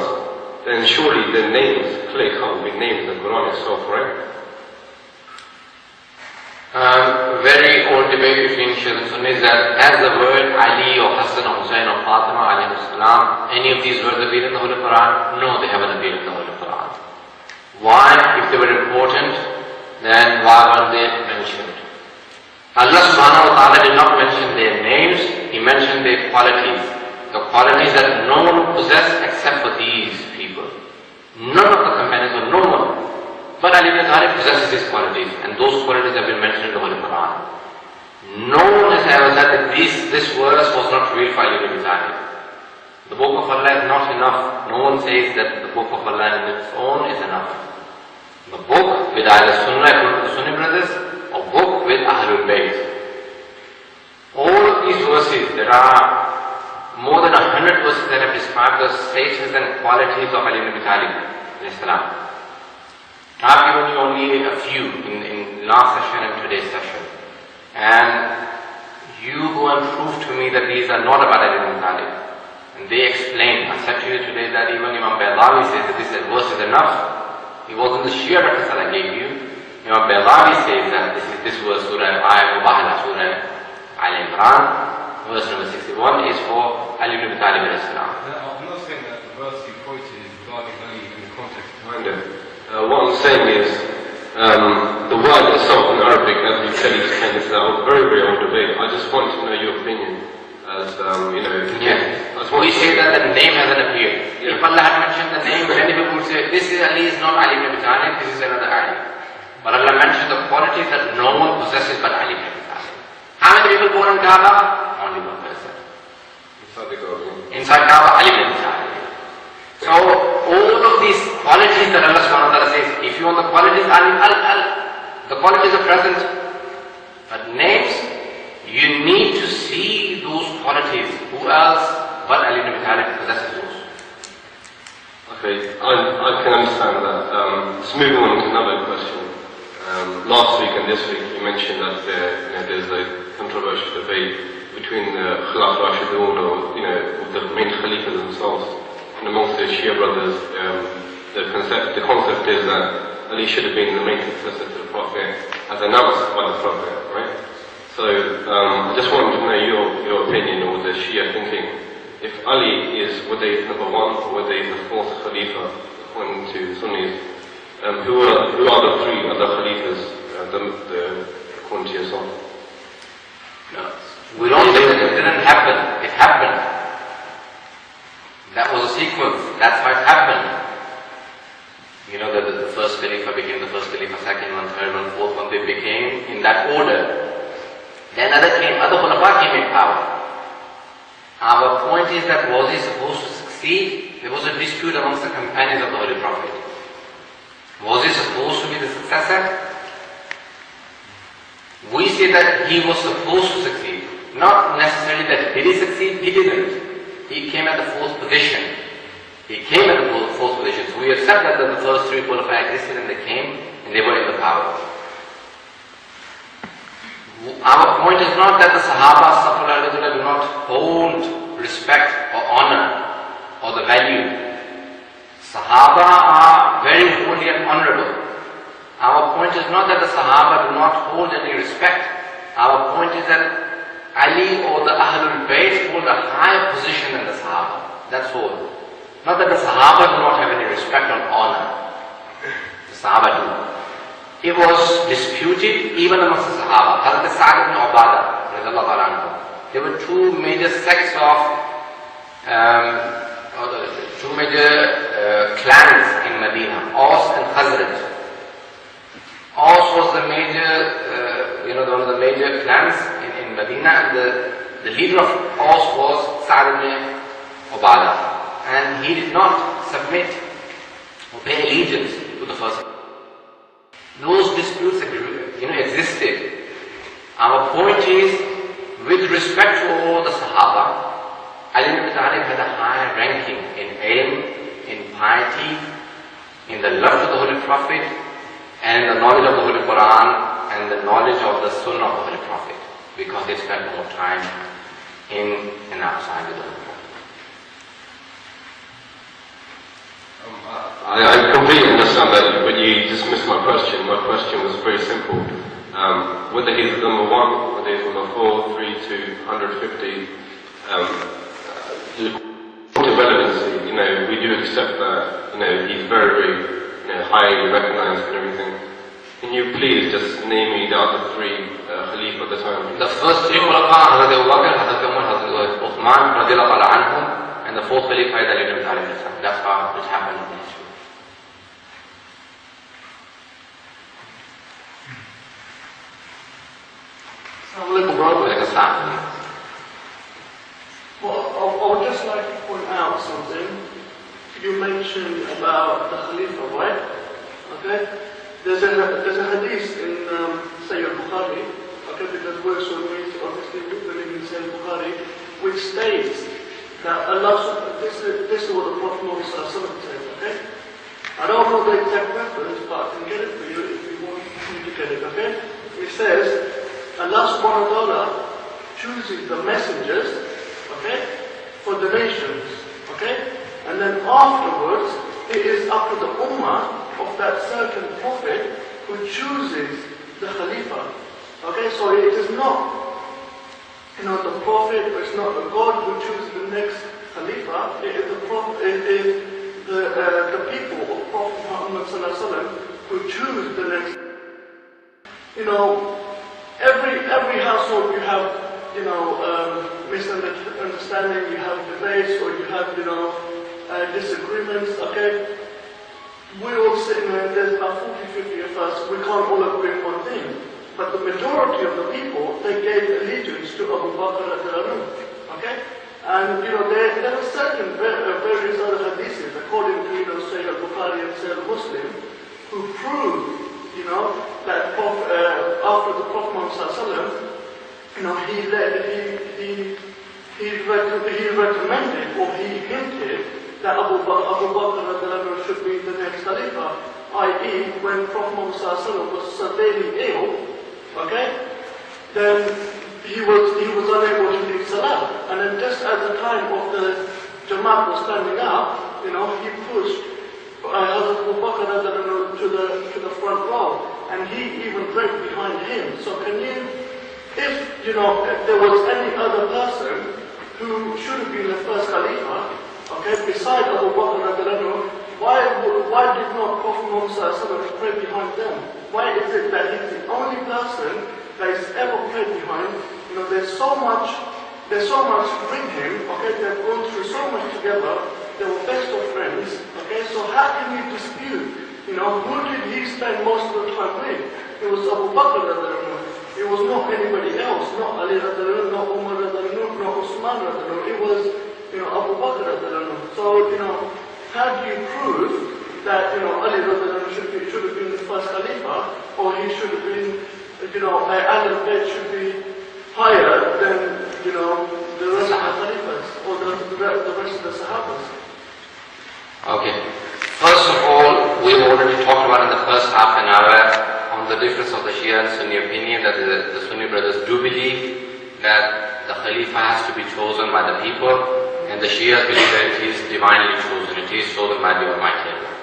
then surely their names, clear cut, will be named in the Quran itself, right? Very old debate between Shia and Sunnis that as the word Ali or Hassan or Hussain or Fatima alayhi salam, any of these words appear in the Holy Quran? No, they haven't appeared in the Holy Quran. Why? If they were important, then why weren't they mentioned? Allah subhanahu wa ta'ala did not mention their names, He mentioned their qualities. The qualities that no one possessed except for these people. None of the companions or no one. But Ali ibn Talib possesses these qualities, and those qualities have been mentioned in the Holy Quran. No one has ever said that this verse was not real for Ali ibn Talib. The book of Allah is not enough. No one says that the book of Allah in its own is enough. The book with either Sunnah according to the Sunni brothers, or book with Ahlul Bayt. All of these verses, there are more than 100 verses that have described the status and qualities of Ali ibn Talib. I've given you only a few in last session and today's session. And you go and prove to me that these are not about Ali ibn Talib. And they explain. I said to you today that even Imam Baydawi says that this verse is enough. It wasn't the Shia reference that I gave you. Imam Baydawi says that this verse, Surah Mubahala, Surah Al-Imran, verse number 61, is for Ali ibn Talib alayhi salam. I'm not saying that. verse you quoted regarding Ali in the context behind it. What I'm saying is, the word itself in Arabic, as you said, is a very, very old debate. I just want to know your opinion as, you know... Yeah. We say that the name hasn't appeared. Yeah. If Allah had mentioned the name, many people would say, this is Ali is not Ali ibn Abi Talib, this is another Ali. But Allah mentioned the qualities that no one possesses but Ali ibn Abi Talib. How many people born in Kaaba? Only one person. Inside Kaaba, Ali ibn Abi Talib. So, all of these qualities that Allah subhanahu wa ta'ala says, if you want the qualities, the qualities are present. But names, you need to see those qualities. Who else but Ali ibn Abi Talib possesses those? Okay, I can understand that. Just moving on to another question. Last week and this week you mentioned that there's a controversial debate between the Khilaf Rashidun or the main Khalifas themselves. And amongst the Shia brothers, the concept is that Ali should have been the main successor to the Prophet as announced by the Prophet, right? So I just wanted to know your opinion or the Shia thinking. If Ali is, whether he's number one or whether he's the fourth Khalifa, according to Sunnis, who are the three other Khalifas, according to yourself? No. We don't say that it didn't happen. It happened. That was a sequence. That's how it happened. You know that the first Khalifa became the first Khalifa, second one, third one, fourth one. They became in that order. Then other Khulafa came in power. Our point is that was he supposed to succeed? There was a dispute amongst the companions of the Holy Prophet. Was he supposed to be the successor? We say that he was supposed to succeed. Not necessarily that did he succeed, he didn't. He came at the fourth position. He came at the fourth position. So we accept that the first three Khulafa existed and they came and they were in the power. Our point is not that the Sahaba do not hold respect or honor or the value. Sahaba are very holy and honorable. Our point is not that the Sahaba do not hold any respect. Our point is that Ali or the Ahlul Bayt hold a higher position than the Sahaba. That's all. Not that the Sahaba do not have any respect or honor. The Sahaba do. It was disputed even amongst the Sahaba. Hazrat Sa'd ibn Ubadah, there were two major sects of, two major clans in Medina, Aus and Khazraj. Aus was the major, one of the major clans in Medina, and the leader of Aus was Sa'd ibn Ubadah. And he did not submit or pay allegiance to the first. Those disputes existed. Our point is, with respect to all the Sahaba, Ali ibn Abi Talib had a higher ranking in ilm, in piety, in the love of the Holy Prophet, and the knowledge of the Holy Quran, and the knowledge of the Sunnah of the Holy Prophet, because they spent more time in and outside the Holy Prophet. I completely understand that, but you dismissed my question. My question was very simple. Whether he's number one, whether he's number 4, 3, 2, 150, to relevancy, we do accept that, he's very, very, highly recognized and everything. Can you please just name me the other three Khalifa at the time? The first three Khulafa, Hazrat Abu Bakr, Hazrat Umar, Hazrat Uthman, radiallahu anhum, and the fourth Khalifa is Ali ibn Abi Talib. That's how it happened in history. Well, I would just like to point out something. You mentioned about the Khalifa, right? Okay? There's a hadith in Sayyid Bukhari, okay, because we're Sunnis, obviously we're living in Sayyid Bukhari, which states that Allah, this is what the Prophet Muhammad says, okay? I don't know the exact reference, but I can get it for you if you want me to get it, okay? It says, Allah subhanahu wa ta'ala chooses the messengers, okay, for the nations, okay? And then afterwards, it is up to the ummah of that certain prophet who chooses the Khalifa. Okay, so it is not, the prophet, it's not the God who chooses the next Khalifa is the people of Prophet Muhammad sallallahu alaihi wasallam who choose the next. You know, every household you have, you know, misunderstanding, you have debates, or you have, you know, disagreements, okay? We're all sitting there, there's about 40-50 of us, we can't all agree on one thing. But the majority of the people, they gave allegiance to Abu Bakr al-Anhu, okay? And, you know, there are certain various other hadiths, according to, you know, Sayyid al-Bukhari and Sayyid al-Muslim, who prove, you know, that after the Prophet Muhammad, you know, he recommended, or he hinted that Abu Bakr should be the next Khalifa, i.e. when Prophet Muhammad was severely ill, okay, then he was unable to leave Salah, and then just at the time of the Jamaat was standing up, you know, he pushed Hazrat Abu Bakr to the front row, and he even went behind him. So can you, if you know, if there was any other person who should have been the first Khalifa, okay, beside Abu Bakr, why did not Prophet Muhammad pray behind them? Why is it that he's the only person that is ever prayed behind? You know, there's so much with him, okay, they've gone through so much together, they were best of friends, okay, so how can you dispute, you know, who did he spend most of the time with? It was Abu Bakr, it was not anybody else, not Ali, not Umar, not Usman, it was, you know, Abu Bakr. So, you know, how do you prove that, you know, Ali should have been the first Khalifa, or he should have been, you know, Ahlul Bayt should be higher than, you know, the rest of the Khalifas, or the rest of the Sahabas? Okay. First of all, we already talked about in the first half an hour on the difference of the Shia and Sunni opinion, that the Sunni brothers do believe that the Khalifa has to be chosen by the people, and the Shia believe that it is divinely chosen, it is chosen by the Almighty Allah.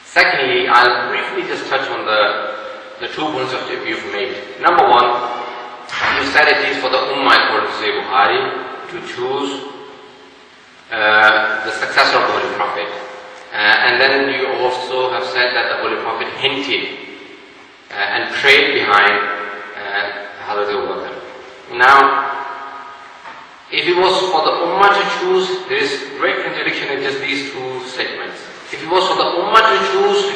Secondly, I'll briefly just touch on the 2 points of view you've made. Number one, you said it is for the Ummah, according to Sayyid Bukhari, to choose the successor of the Holy Prophet. And then you also have said that the Holy Prophet hinted and prayed behind Hazrat Abu Bakr. Now, if it was for the Ummah to choose, there is great contradiction in just these 2 statements. If it was for the Ummah to choose,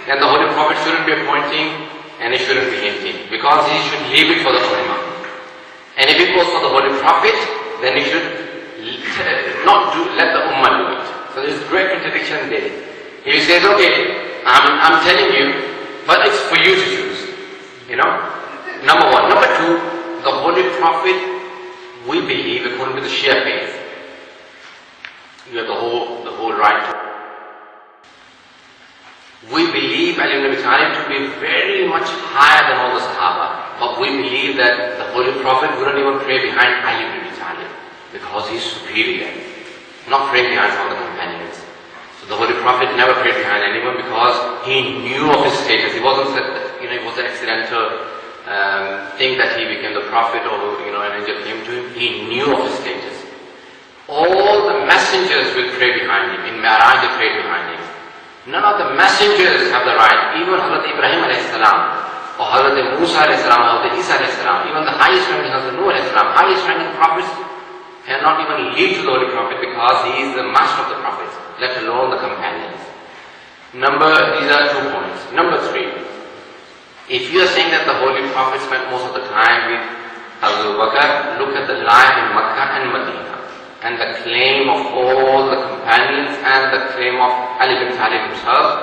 then the Holy Prophet shouldn't be appointing and he shouldn't be hinting, because he should leave it for the Ummah. And if it was for the Holy Prophet, then he should not let the Ummah do it. So there is great contradiction there. He says, okay, I'm telling you, but it's for you to choose. You know? Number one. Number two, the Holy Prophet, we believe, according to the Shia faith, you have the whole right to. We believe Ali ibn Abi Talib to be very much higher than all the Sahaba, but we believe that the Holy Prophet wouldn't even pray behind Ali ibn Abi Talib, because he's superior, not praying behind some of the companions. So the Holy Prophet never prayed behind anyone because he knew of his status. It wasn't that, you know, it was an accidental thing that he became the Prophet, or, you know, an angel came to him. He knew of his status. All the messengers will pray behind him. In Mi'raj they prayed behind him. None of the messengers have the right, even Hazrat Ibrahim alayhi salam, or Hazrat Musa alayhi salam, or Hazrat Isa alayhi salam, even the highest ranking Hazrat Nuh alayhi salam, highest ranking prophets cannot even lead to the Holy Prophet, because he is the master of the prophets, let alone the companions. These are 2 points. Number 3, if you are saying that the Holy Prophet spent most of the time with Hazrat Abu Bakr, look at the life in Makkah and Medina, and the claim of all the companions, and the claim of Ali ibn Talib himself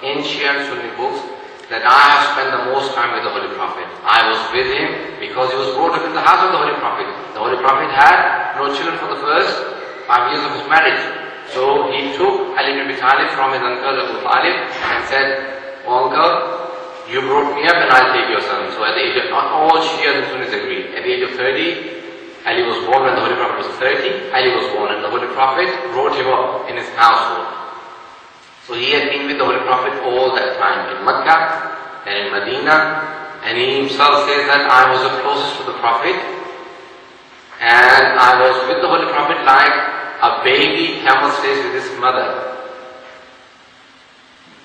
in Shia and Sunni books, that I have spent the most time with the Holy Prophet. I was with him because he was brought up in the house of the Holy Prophet. The Holy Prophet had no children for the first 5 years of his marriage. So he took Ali ibn Abi Talib from his uncle Abu Talib and said, "Oh uncle, you brought me up and I'll take your son." So at the age of, not all Shias and Sunnis agree, at the age of 30, Ali was born when the Holy Prophet was 30, Ali was born, and the Holy Prophet brought him up in his household. So he had been with the Holy Prophet all that time, in Makkah and in Medina, and he himself says that I was the closest to the Prophet, and I was with the Holy Prophet like a baby camel stays with his mother.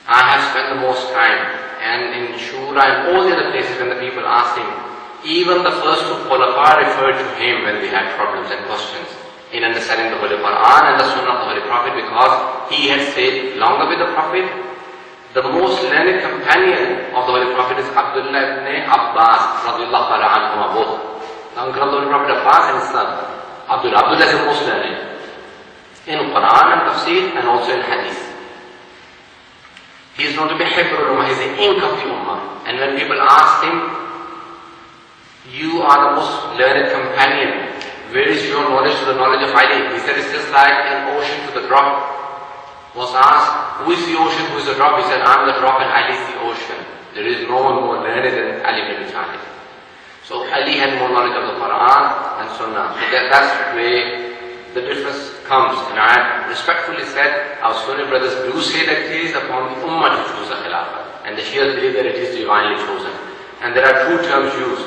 I have spent the most time, and in Shura and all the other places when the people asked him, even the first two Khulafa referred to him when they had problems and questions in understanding the Holy Quran and the Sunnah of the Holy Prophet, because he had stayed longer with the Prophet. The most learned companion of the Holy Prophet is Abdullah ibn Abbas radiallahu ta'ala anhuma, both. The uncle of the Holy Prophet Abbas and his son Abdullah. Abdullah is the most learned in Quran and Tafsir and also in Hadith. He is known to be Hibrul Ummah, he is the ink of the Ummah. And when people asked him, you are the most learned companion, where is your knowledge to the knowledge of Ali? He said, it's just like an ocean to the drop. Was asked, who is the ocean, who is the drop? He said, I'm the drop and Ali is the ocean. There is no one more learned than Ali ibn Abi Talib. So Ali had more knowledge of the Quran and Sunnah. So that's where the difference comes. And I have respectfully said, our Sunni brothers do say that it is upon the Ummah to choose the Khilafat. And the Shias believe that it is divinely chosen. And there are two terms used,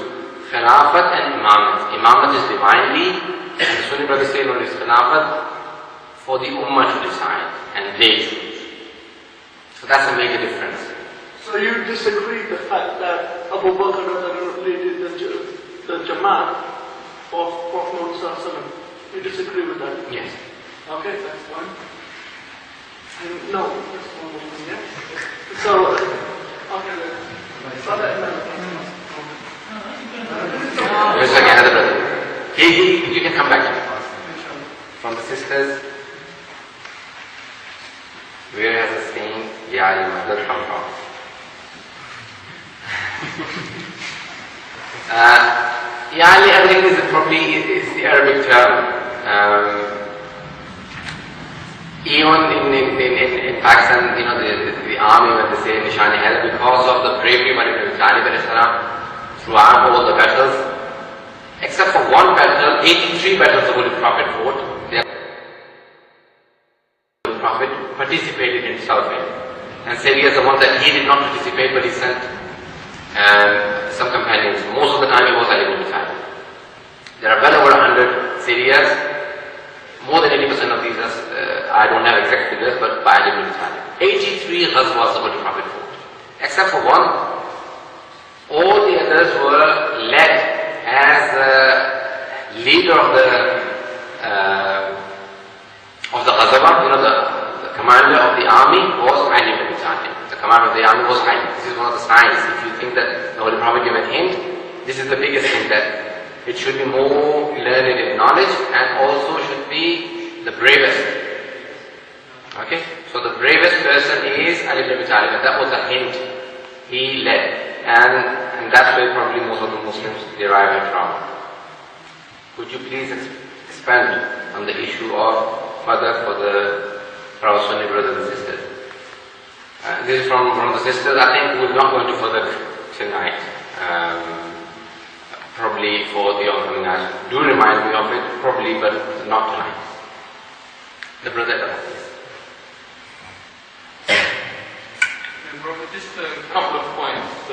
Khilafat and Imamat. Imamat is divinely, and the Sunni brothers say no, it is Khilafat for the Ummah to decide, and they choose. So that's a major difference. So you disagree with the fact that Abu Bakr led the Jamaat of Prophet Muhammad? You disagree with that? Yes. Okay, that's fine. And no, that's one more thing, yeah? So, okay then. Where's another brother? You can come back to me. From the sisters, where has the saying, Ya Ali Mother come from? Ya Ali, I think is the Arabic term. Even in Pakistan, the army, when they say Nishani held, because of the bravery of Ali ibn Talib throughout all the battles, except for one battle, 83 battles the Holy Prophet fought. The Holy Prophet participated himself in. And Syria is the one that he did not participate, but he sent some companions. Most of the time he was Ali ibn Talib. There are well over 100 Syrias. More than 80% of these, I don't have exact figures, but by Ali ibn Talib. 83 Ghazwas the Holy Prophet fought. Except for one, all the others were led as leader of the Ghazwa. The commander of the army was Ali ibn Talib. The commander of the army was Ali. This is one of the signs. If you think that the Holy Prophet gave a hint, this is the biggest hint, that it should be more learned in knowledge and also should be the bravest. Okay? So the bravest person is Ali ibn Abi Talib, and that was a hint he led. And that's where probably most of the Muslims derive it from. Could you please expand on the issue of mother for our Sunni brothers and sisters? This is from the sisters. I think we're not going to further tonight. Probably for the oncoming night. Do remind me of it, probably, but not tonight. The brother please. Brother, just a couple of points.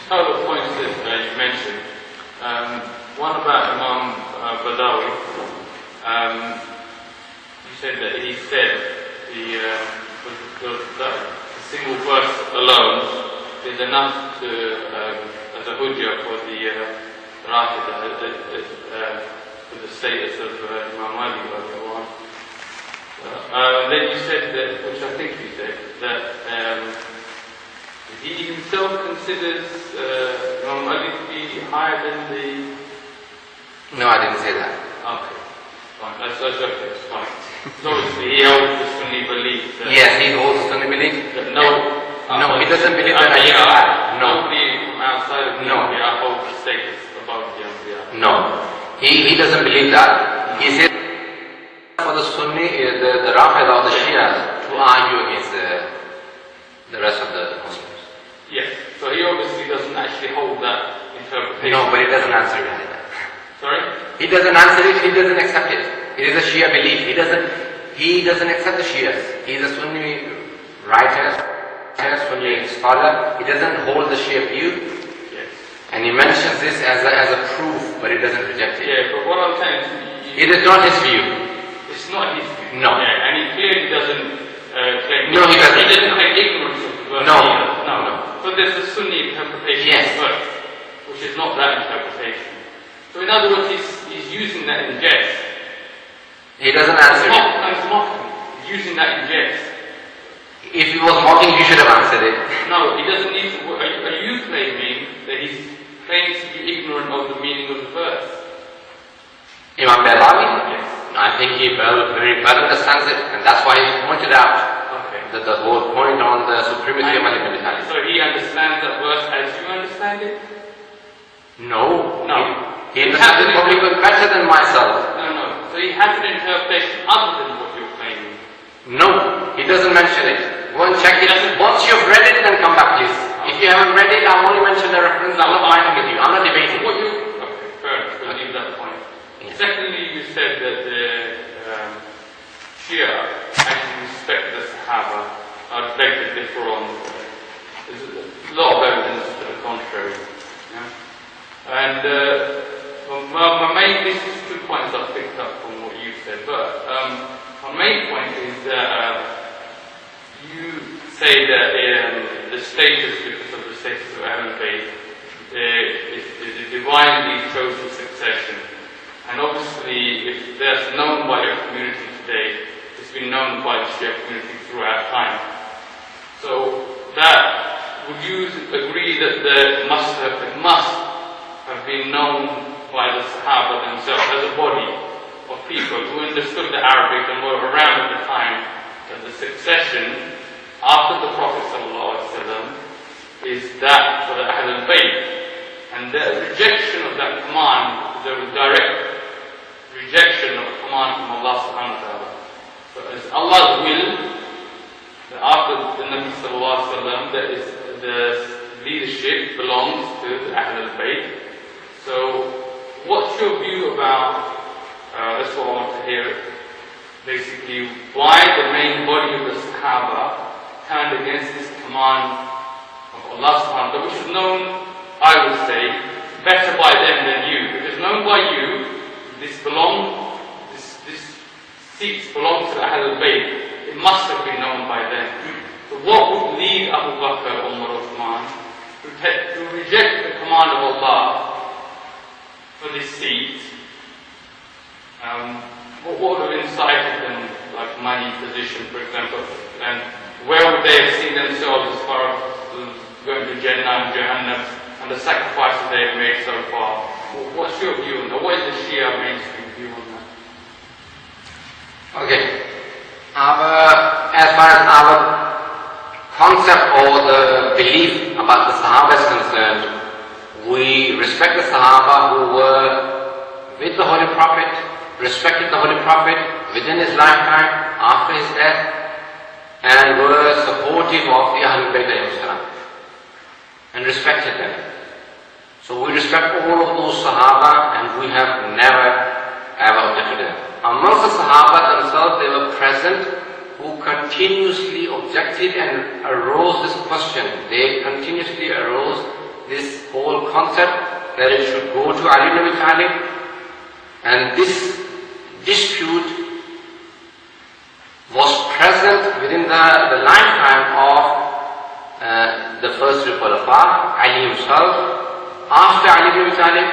Couple of points that you mentioned. One about Imam Badawi. You said that he said the single verse alone is enough to as a hujjah for the Raza, for the status of Imam Ali. Then you said that, which I think you said, that he himself considers Imam Ali to be higher than the... No, I didn't say that. Okay, fine. That's okay, it's fine. So obviously he holds the Sunni belief. Yes, he holds the Sunni belief. No, he doesn't believe that Ali is higher. No. Nobody from outside of the Anbiya holds the status above the Anbiya. No, he doesn't believe that. He says for the Sunni, the Rafida or the Shia to argue against the rest of the Muslims. Yes, so he obviously doesn't actually hold that interpretation. No, but he doesn't answer it. Sorry? He doesn't answer it, he doesn't accept it. It is a Shia belief. He doesn't accept the Shias. He is a Sunni writer, Sunni scholar. He doesn't hold the Shia view. Yes. And he mentions this as a proof, but he doesn't reject it. Yeah, but what I'm saying is... It is not his view. It's not his view. No. Yeah, and he clearly doesn't claim... No, he doesn't. He doesn't claim ignorance of the verse. No. No. So there's a Sunni interpretation Yes. of the verse, which is not that interpretation. So in other words, he's using that in jest. He doesn't answer it. He's mocking. He's using that in jest. If he was mocking, he should have answered it. No, he doesn't need to... Are you claiming that he claims to be ignorant of the meaning of the verse? Imam Belawi? Yes. I think he very well understands it, and that's why he pointed out that the whole point on the supremacy of Ali ibn Talib. So he understands that verse as you understand it? No. No. He understands it probably even better than myself. No. So he has an interpretation other than what you're claiming? No, he doesn't mention it. Go and check it. Once you've read it, then come back, please. If you haven't read it, I've only mentioned the reference. I'm not fighting with you. I'm not debating. Okay, fair enough. We'll leave that point. Yeah. Secondly, you said that the Shia actually respect the Sahaba. I beg to differ on. There's a lot of evidence to the contrary. Yeah? And my main, this is 2 points I've picked up from what you said, but my main point is that you say that the status, because of the status of Ahlul Bayt, is a divinely chosen succession. And obviously, if that's known by your community today, it's been known by the Shia community throughout time. So, would you agree that it must have been known by the Sahaba themselves as a body of people who understood the Arabic and were around at the time, that the succession after the Prophet ﷺ is that for the Ahlul Bayt, and the rejection of that command is a direct rejection of the command from Allah subhanahu wa ta'ala. So it's Allah's will that after the Nabi ﷺ, that is the leadership belongs to the Ahlul Bayt. So what's your view about, that's what I want to hear, basically why the main body of the Sahaba turned against this command of Allah subhanahu wa ta'ala, which is known, I would say, better by them than you. Because known by you, this seats belong to the Ahlul Bayt. It must have been known by them. So what would lead Abu Bakr, Umar, Uthman to reject the command of Allah for this seat? What would have incited them, like money, position, for example, and where would they have seen themselves as far as going to Jannah and Jahannam and the sacrifices they have made so far? What's your view on that? What is the Shia mainstream view on that? Okay. As far as our concept or the belief about the Sahaba is concerned, we respect the Sahaba who were with the Holy Prophet, respected the Holy Prophet within his lifetime, after his death, and were supportive of the Ahlul Bayt and respected them. So we respect all of those Sahaba, and we have never ever objected them. Amongst the Sahaba themselves, they were present who continuously objected and arose this question. They continuously arose this whole concept that it should go to Ali ibn Abi Talib, and this dispute was present within the lifetime of the first three Khulafa, Ali himself, after Ali ibn Abi Talib,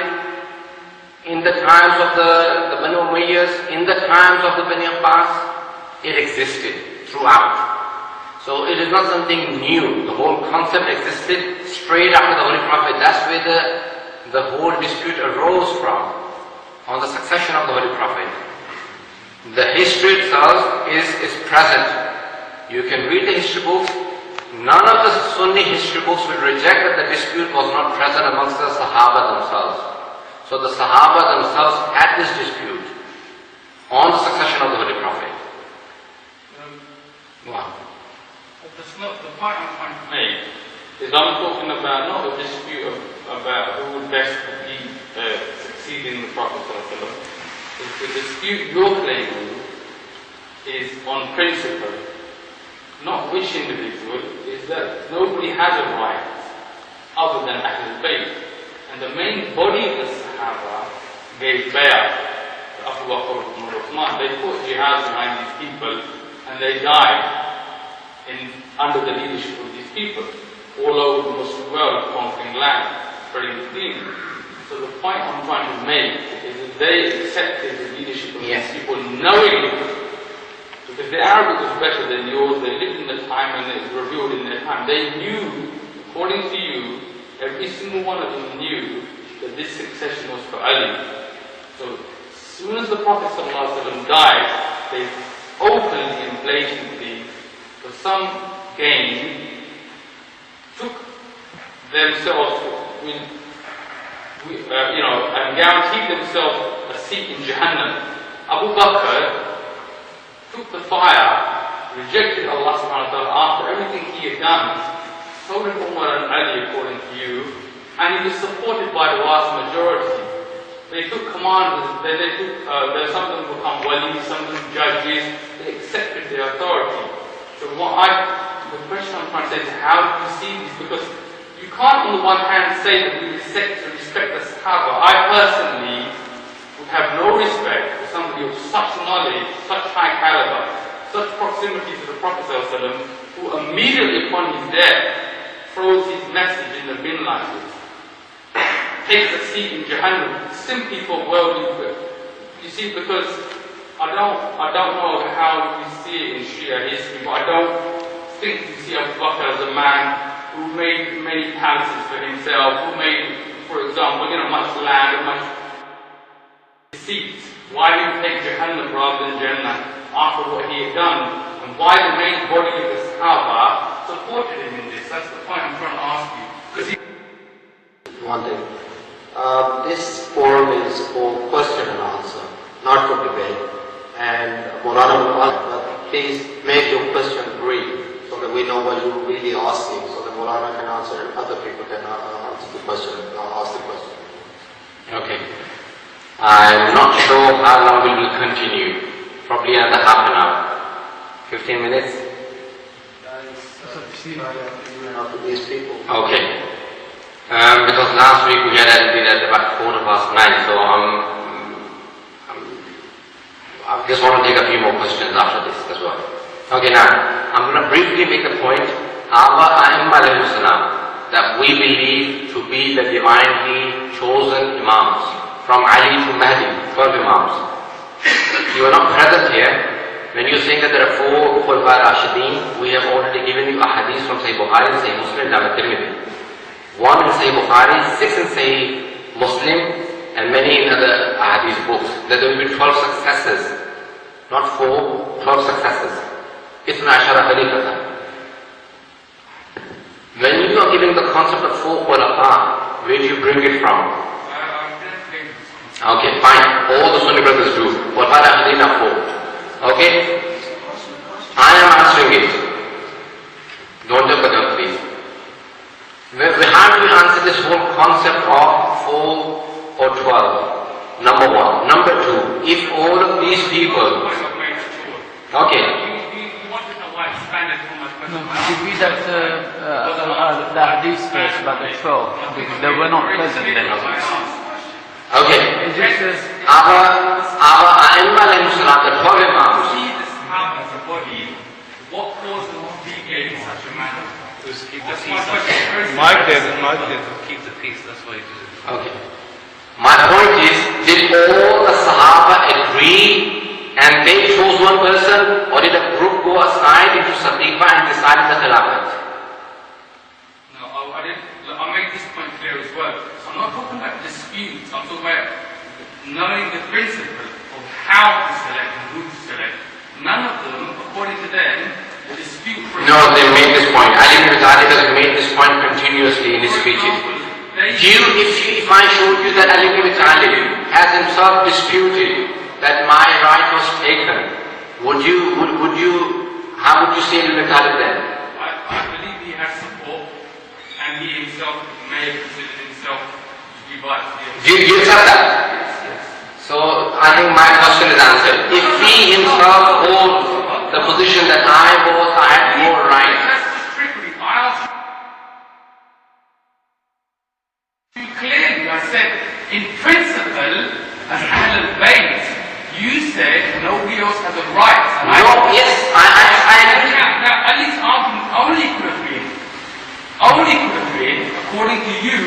in the times of the Banu Umayyads, in the times of the Bani Abbas, it existed throughout. So it is not something new. The whole concept existed straight after the Holy Prophet. That's where the whole dispute arose from, on the succession of the Holy Prophet. The history itself is present. You can read the history books. None of the Sunni history books will reject that the dispute was not present amongst the Sahaba themselves. So the Sahaba themselves had this dispute on the succession of the Holy Prophet. Wow. That's not the point I'm trying to make. Is I'm talking about not a dispute about who would best be succeeding the Prophet. The dispute you're claiming is on principle, not which individual, is that nobody has a right other than Ahlul Bayt. And And the main body of the Sahaba gave bay'ah to Abu Bakr and Uthman. They fought jihad behind these people and they died under the leadership of these people, all over the Muslim world, conquering land, spreading the deen. So the point I'm trying to make is that they accepted the leadership of these people knowingly, because the Arabic was better than yours, they lived in the time and it was revealed in their time. They knew, according to you, every single one of them knew that this succession was for Ali. So as soon as the Prophet ﷺ died, they openly and blatantly, for some gain, took themselves, and guaranteed themselves a seat in Jahannam. Abu Bakr took the fire, rejected Allah subhanahu wa ta'ala after everything he had done, told Umar and Ali according to you, and he was supported by the vast majority. They took commanders, some of them become walis, some of them judges, they accepted their authority. So the question I'm trying to say is, how do you see this? Because you can't on the one hand say that we respect the Sahaba. I personally would have no respect for somebody of such knowledge, such high caliber, such proximity to the Prophet ﷺ, who immediately upon his death throws his message in the bin like this, takes a seat in Jahannam simply for worldly good. You see, because I don't know how you see it in Shia history, but I don't think you see Abu Bakr as a man who made many palaces for himself, who made, for example, much land and much seats. Why did he take Jahannam rather than Jannah after what he had done? And why the main body of the Sahaba supported him in this? That's the point I'm trying to ask you. One thing. This forum is for question and answer, not for debate. And Maulana will ask, but please make your question brief so that we know what you're really asking, so that Maulana can answer and other people can answer the question, ask the question. Okay. I'm not sure how long we will continue. Probably another half an hour. 15 minutes? After these people. Okay. Because last week we had ended at about 9:15, so I just want to take a few more questions after this as well. Okay, now, I'm going to briefly make the point, our A'imma alayhi salam, that we believe to be the divinely chosen Imams, from Ali to Mahdi, 12 Imams. You are not present here. When you say that there are 4 Khulafa Rashideen, we have already given you a hadith from Sahih Bukhari, Sahih Muslim, and Tirmidhi. 1 in Sahih Bukhari, 6 in Sahih Muslim, and many in other hadith books, that there will be 12 successors, not 4, 12 successors. Ithna Ashara Khalifatan. When you are giving the concept of 4 Khulafa, where do you bring it from? Okay, fine. All the Sunni brothers do. Khulafa Rashideen are 4. Okay? I am answering it. Don't jump the gun, please. How do we answer this whole concept of 4 or 12? Number 1. Number 2, if all of these people... Okay. You want to know why I expanded so much? No, you read that the hadith first about the 12, because they were not present then. Okay. Our A'imma alayhi salam, the 12 Imams. See the Sahaba as a body, what caused them to deviate in such a manner? Keep the peace. Mike did. Keep the peace, that's why he did it. Okay. My point is, did all the Sahaba agree and they chose one person, or did a group go aside into Saqifa and decide the Khilafat? No, I'll make this point clear as well. So I'm not talking about disputes, I'm talking about knowing the principle of how to select and who to select. None of them, according to them, the dispute... No, they made this point. Ali ibn Talib has made this point continuously in his speeches. If I showed you that Ali ibn Talib has himself disputed that my right was taken, how would you say Ibn Talib then? I believe he has support, and he himself may have considered himself to be biased. You accept that? Yes. So I think my question is answered. If he himself holds the position that I had more right. That's just trickery. I asked you clearly, I said, in principle, as Ahl al-Bayt, you said nobody else has a right. No, yes, I agree. Now, at least argument only could have been, according to you,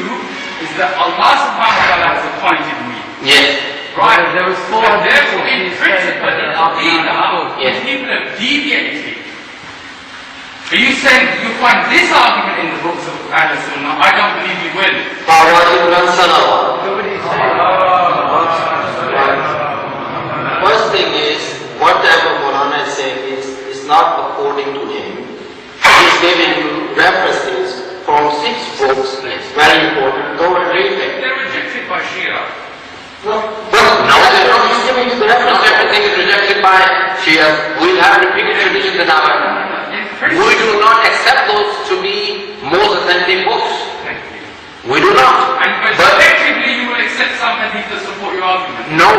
is that Allah subhanahu wa ta'ala has appointed me. Yes. Right. There was four But therefore, hadiths in principle, in Aqidah, Yes. people have deviated. Are you saying you find this argument in the books of Ahl Sunnah? I don't believe you will. Nobody said. First thing is, whatever Maulana is saying is not according to him. He's giving you references from 6 books. Very important. Go and read them. They're rejected by Shia. No, he's giving you the reference. Not everything is rejected by Shia. We have repeated traditions in our. We do not accept those to be most authentic books. Thank you. We do not. But effectively, you will accept some hadith to support your argument. No,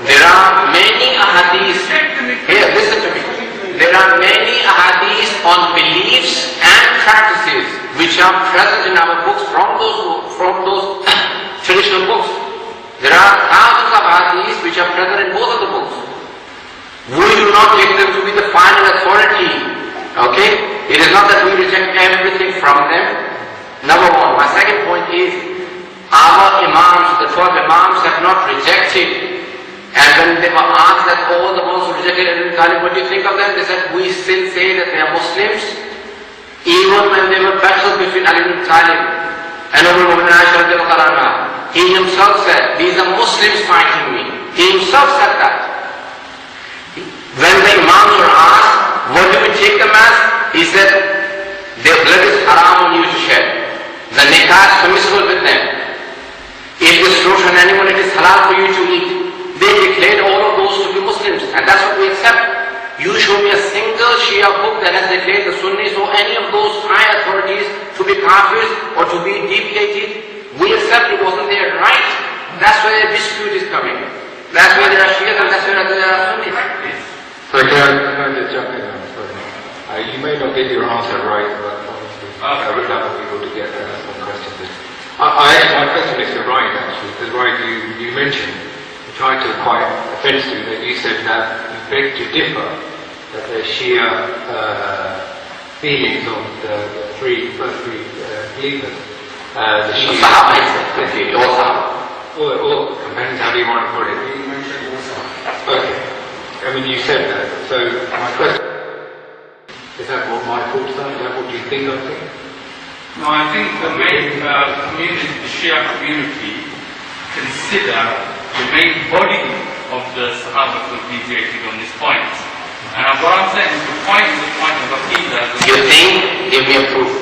there are many ahadith. Here, listen to me. There are many ahadith on beliefs and practices which are present in our books from those traditional books. There are thousands of ahadith which are present in both of the books. We do not take them to be the final authority. Okay? It is not that we reject everything from them. Number one. My second point is, our Imams, the 12 Imams have not rejected. And when they were asked that all the Muslims rejected Ibn Talib, what do you think of them? They said, we still say that they are Muslims. Even when they were battles between Ali ibn Talib and Abu Mu'min Aisha, he himself said, these are Muslims fighting me. He himself said that. When the Imams were asked, what do we take them as? He said, their blood is haram on you to shed. The nikah is permissible with them. If they slaughter an animal, it is halal for you to eat. They declared all of those to be Muslims, and that's what we accept. You show me a single Shia book that has declared the Sunnis or any of those high authorities to be kafirs or to be deviated. We accept it wasn't there, right? That's where the dispute is coming. That's where there are Shias and that's where there are Sunnis. So can I just jump in? You may not get your answer right, but obviously I would love people to get some questions in. My question is to Ryan actually, because Ryan, you mentioned, you tried to quite offensively, that you said that you beg to differ, that the Shia feelings of the first three believers, the Shia, or depends how do you want to put it. You mentioned also. Okay. I mean, you said that. So my question is that what my thoughts are? Is that what you think of it? No, I think the main community, the Shia community, consider the main body of the Sahaba who deviated on this point. And what I'm saying is the point is the point of Aqidah. You think? Give me a proof.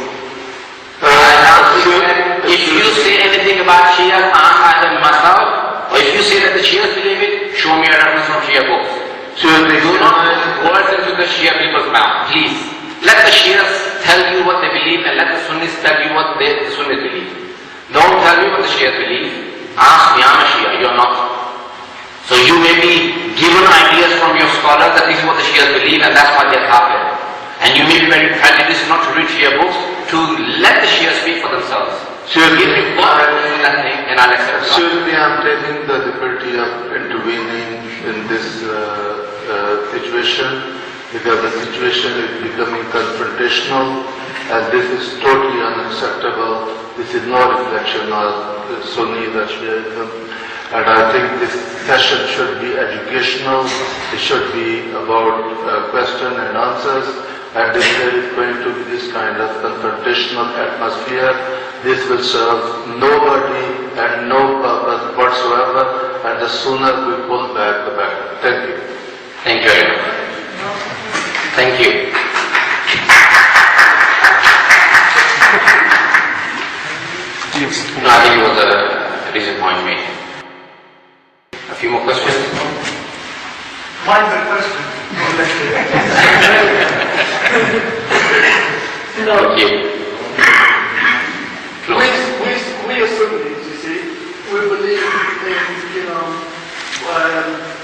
If you say anything about Shia, ask either myself, or if you say that the Shias believe it, show me a reference from Shia books. So do not put words into the Shia people's mouth, please. Let the Shias tell you what they believe and let the Sunnis tell you what the Sunnis believe. Don't tell me what the Shias believe. Ask me, I'm a Shia, you're not. So you may be given ideas from your scholars that this is what the Shias believe and that's why they're kafir. And you may be very prejudiced not to read Shia books, to let the Shias speak for themselves. So you give me one reference in that thing and I'll accept it. Surely I'm taking the difficulty of intervening in this situation because the situation is becoming confrontational and this is totally unacceptable. This is no reflection of Sunni or Shiaism, and I think this session should be educational. It should be about question and answers, and if there is going to be this kind of confrontational atmosphere, this will serve nobody and no purpose whatsoever, and the sooner we pull back the better. Thank you. Thank you very much. Thank you. No, I think it was a decent point made. A few more questions? Mine's a question. Okay. We as Sunnis, you see, we believe in,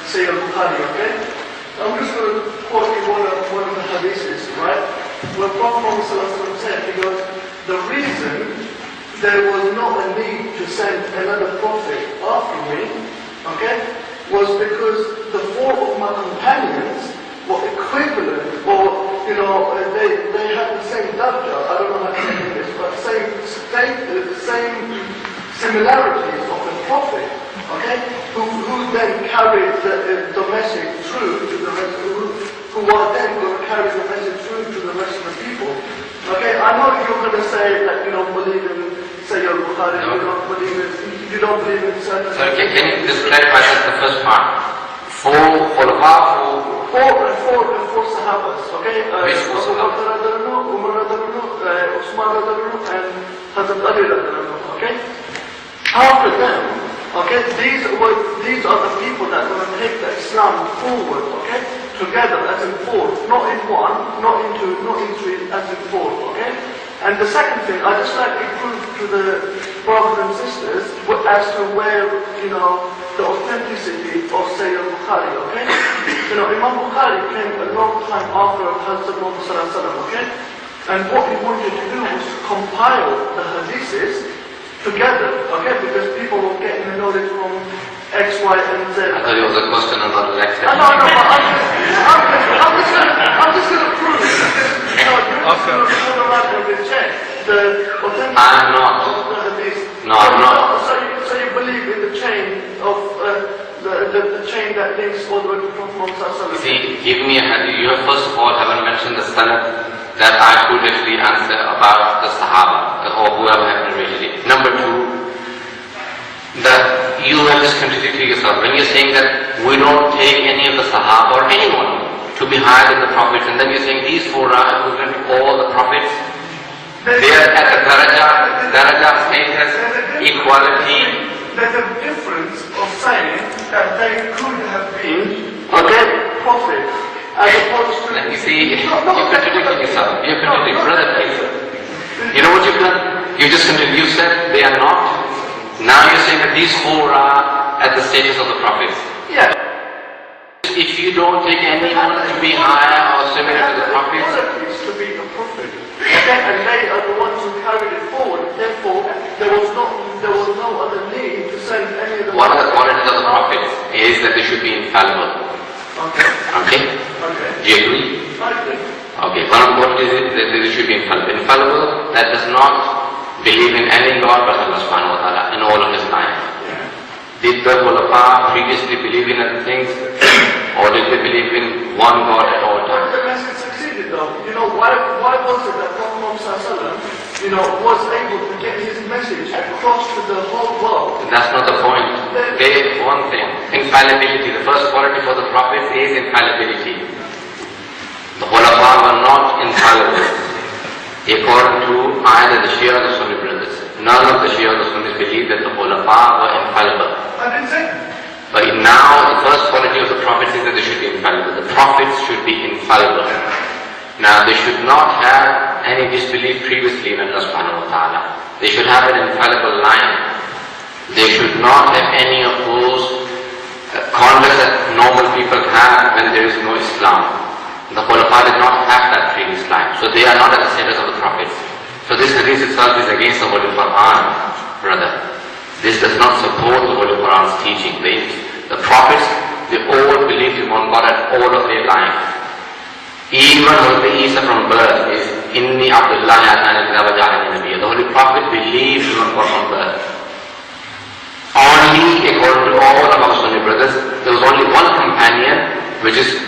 say al-Bukhari, okay? I'm just going to quote you one of the hadiths, right? Where Prophet Muhammad said, because the reason there was not a need to send another prophet after me, okay, was because the four of my companions were equivalent, or, you know, they had the same darja, I don't know how to say this, but same similarities of the prophet, okay, who then carried the message through to the rest, who are then going to carry the message through to the rest of the people. Okay, I know you're going to say that you don't believe in Sayyid al-Bukhari, No. you don't believe in certain... Sorry, can you just clarify the first part? Four khulafa, Four Sahabas, okay? Which four Sahabas? Umar radhiyallahu anhu, Usman radhiyallahu anhu, and Hazrat Ali radhiyallahu anhu, okay? After them, okay, these are the people that are going to take the Islam forward, okay? Together as in four, not in one, not in two, not in three, as in four, okay? And the second thing, I just like to prove to the brothers and sisters as to where, you know, the authenticity of Sayyid al-Bukhari, okay? You know, Imam Bukhari came a long time after Hazrat Muhammad sallallahu alaihi wasallam, okay? And what he wanted to do was to compile the hadiths together, okay? Because people were getting the knowledge from X, Y, and Z. I thought it was a question about election. No, but I'm just going to prove it. You know, you're just going to pull around and check the authenticity I'm not. of the hadith. No, I'm not. So you believe in the chain of the chain that links all the way to Prophet Muhammad sallallahu alaihi wasallam? See, give me a hadith. You have first of all haven't mentioned the sanad that I could actually answer about the Sahaba or whoever have narrated it. Number two, that you have just contradicted yourself when you're saying that we don't take any of the Sahaba or anyone to be higher than the prophets, and then you're saying these four are equivalent to all the prophets. They are at the daraja status, equality. There's a difference of saying that they could have been, okay, prophets, as opposed to... You see, you're contradicting yourself. You're contradicting, brother, please. You know what you've done? You just contradicted. You said they are not. Now you're saying that these four are at the status of the prophets. Yeah. If you don't take anyone to be higher or similar to the prophets, To be a prophet. Okay, and they are the ones who carried it forward. Therefore, there was no other need to send any of the... one of the qualities of the prophets is that they should be infallible. Okay. Okay? Okay. Do you agree? I agree. Okay, one of the qualities is that they should be infallible. Infallible, that does not believe in any God but Allah subhanahu wa ta'ala in all of his life. Did the Khulafa previously believe in other things, or did they believe in one God at all times? The message succeeded though. You know, why was it that Prophet Muhammad sallallahu alaihi wasallam, you know, was able to get his message across to the whole world? That's not the point. There is one thing, infallibility. The first quality for the prophets is infallibility. The Khulafa were not infallible, according to either the Shia or the Sunni brothers. None of the Shia or the Sunnis believe that the Khulafa were infallible. I didn't say. But now, the first quality of the prophets is that they should be infallible. The prophets should be infallible. Now, they should not have any disbelief previously in Allah subhanahu wa ta'ala. They should have an infallible line. They should not have any of those conduct that normal people have when there is no Islam. The Khulafa did not have that previous life. So they are not at the status of the prophets. So this hadith itself is against the Holy Quran, brother. This does not support the Holy Quran's teaching. The prophets, they all believed in one God at all of their life. Even Hazrat Isa from birth is Inni Abdullah Atani Kitaba Ja'alani Nabiyya. The Holy Prophet believed in one God from birth. Only according to all of our Sunni brothers, there was only one companion, which is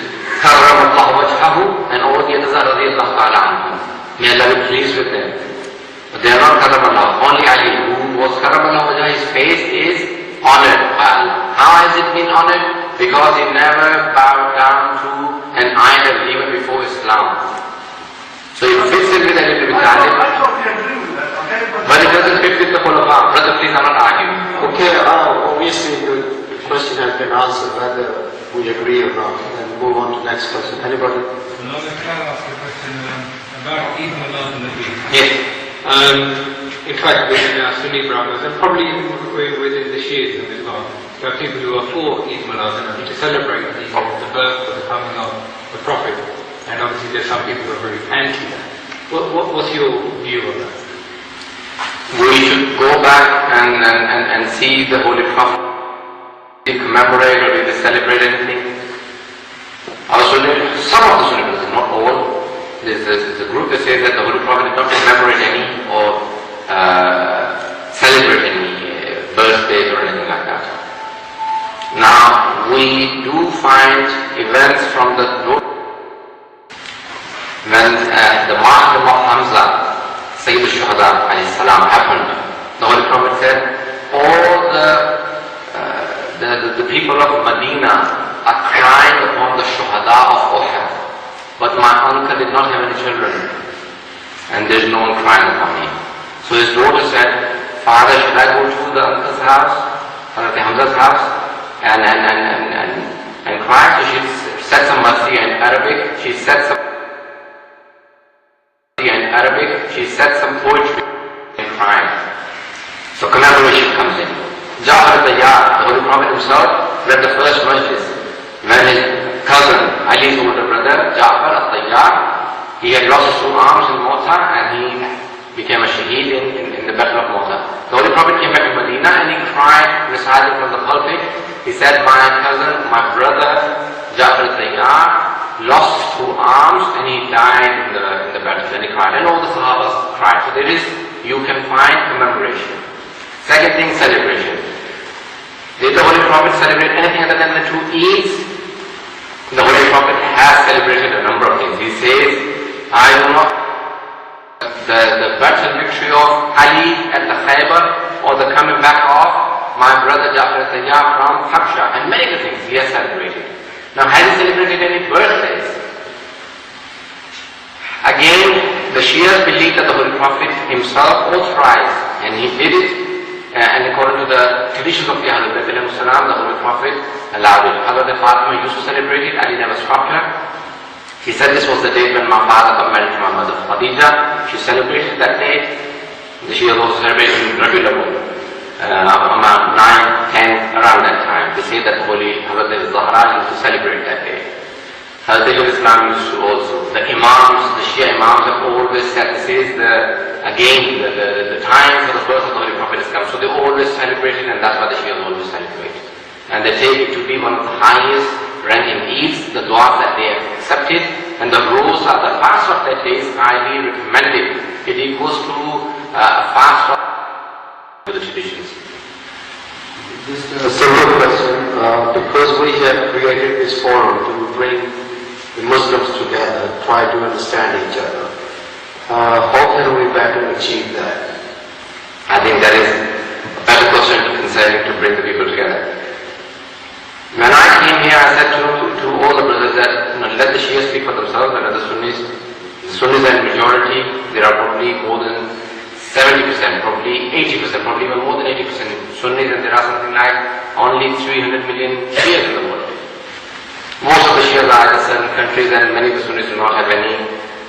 Karramallahu Wajhahu, and all the others are radiyallahu ta'ala anhu. May Allah be pleased with them. But they are not Karramallah. Only Ali, who was Karramallahu Wajhahu, his face is honored by Allah. How has it been honored? Because he never bowed down to an idol even before Islam. So it fits in with Ali ibn Abi Talib. I totally agree with that, okay? But it doesn't fit with the Khulafa. Brother, please, I'm not arguing. Okay, obviously the question has been answered whether we agree or not. Then move on to the next question. Anybody? Can I ask a question about Eid al-Nabi? Yes. In fact, within our Sunni brothers, and probably even within the Shiism as well, there are people who are for Eid al-Nabi to celebrate the birth or the coming of the Prophet, and obviously there's some people who are very anti that. What's your view on that? We should go back and see the Holy Prophet, did they commemorate or did they celebrate anything? Some of the Sunni brothers, not all. There's a group that says that the Holy Prophet did not commemorate any or celebrate any birthdays or anything like that. Now, we do find events from the when the martyrdom of Hamza, Sayyid al-Shuhada alayhi salam, happened. The Holy Prophet said, all the people of Medina are crying upon the Shuhada of Uhud, but my uncle did not have any children, and there's no one crying upon him. So his daughter said, Father, should I go to the uncle's house, Hamza's house, and cry? So she said some mercy in Arabic. She said some poetry and crying. So commemoration comes in. Ja'far al-Tayyar, the Holy Prophet himself, read the first majlis when his cousin, Ali's older brother, Ja'far al-Tayyar, he had lost his two arms in Mota and he became a shaheed in the Battle of Mota. The Holy Prophet came back to Medina and he cried, reciting from the pulpit. He said, my cousin, my brother, Ja'far al-Tayyar, lost his two arms and he died in the battle. And he cried. And all the Sahabas cried. So you can find commemoration. Second thing, celebration. Did the Holy Prophet celebrate anything other than the two Eids? The Holy Prophet has celebrated a number of things. He says, I do not the battle victory of Ali at the Khaybar or the coming back of my brother Ja'far al-Tayyar from Habsha, and many other things he has celebrated. Now, has he celebrated any birthdays? Again, the Shias believe that the Holy Prophet himself authorized, and he did it, and according to the traditions of the Ahlul Bayt alayhi salam, the Holy Prophet allowed it. Hazrat Fatima used to celebrate it, Ali never stopped her. He said this was the date when my father got married to my mother Khadija. She celebrated that date. The Shias also celebrated in Rabiul Awwal, around 9, 10, around that time. They say that Holy Hazrat Zahra used to celebrate that day. Hazrat Islam used to also. The Imams, the Shia Imams have always said this is the time for the birth of the Holy Prophet has come. So they always celebrate it, and that's why the Shias always celebrate. And they take it to be one of the highest ranking Eids, the dua that they have accepted, and the rosa, the fast of that day is highly recommended. It equals to a fast of the traditions. Just a simple question. Because we have created this forum to bring the Muslims together, try to understand each other, how can we better achieve that? I think that is a better question concerning to bring the people together. When I came here, I said to all the brothers that let the Shias speak for themselves and the Sunnis are in majority. There are probably more than 70%, probably 80%, probably even more than 80% Sunnis, and there are something like only 300 million Shias in the world. Most of the Shias are in certain countries, and many of the Sunnis do not have any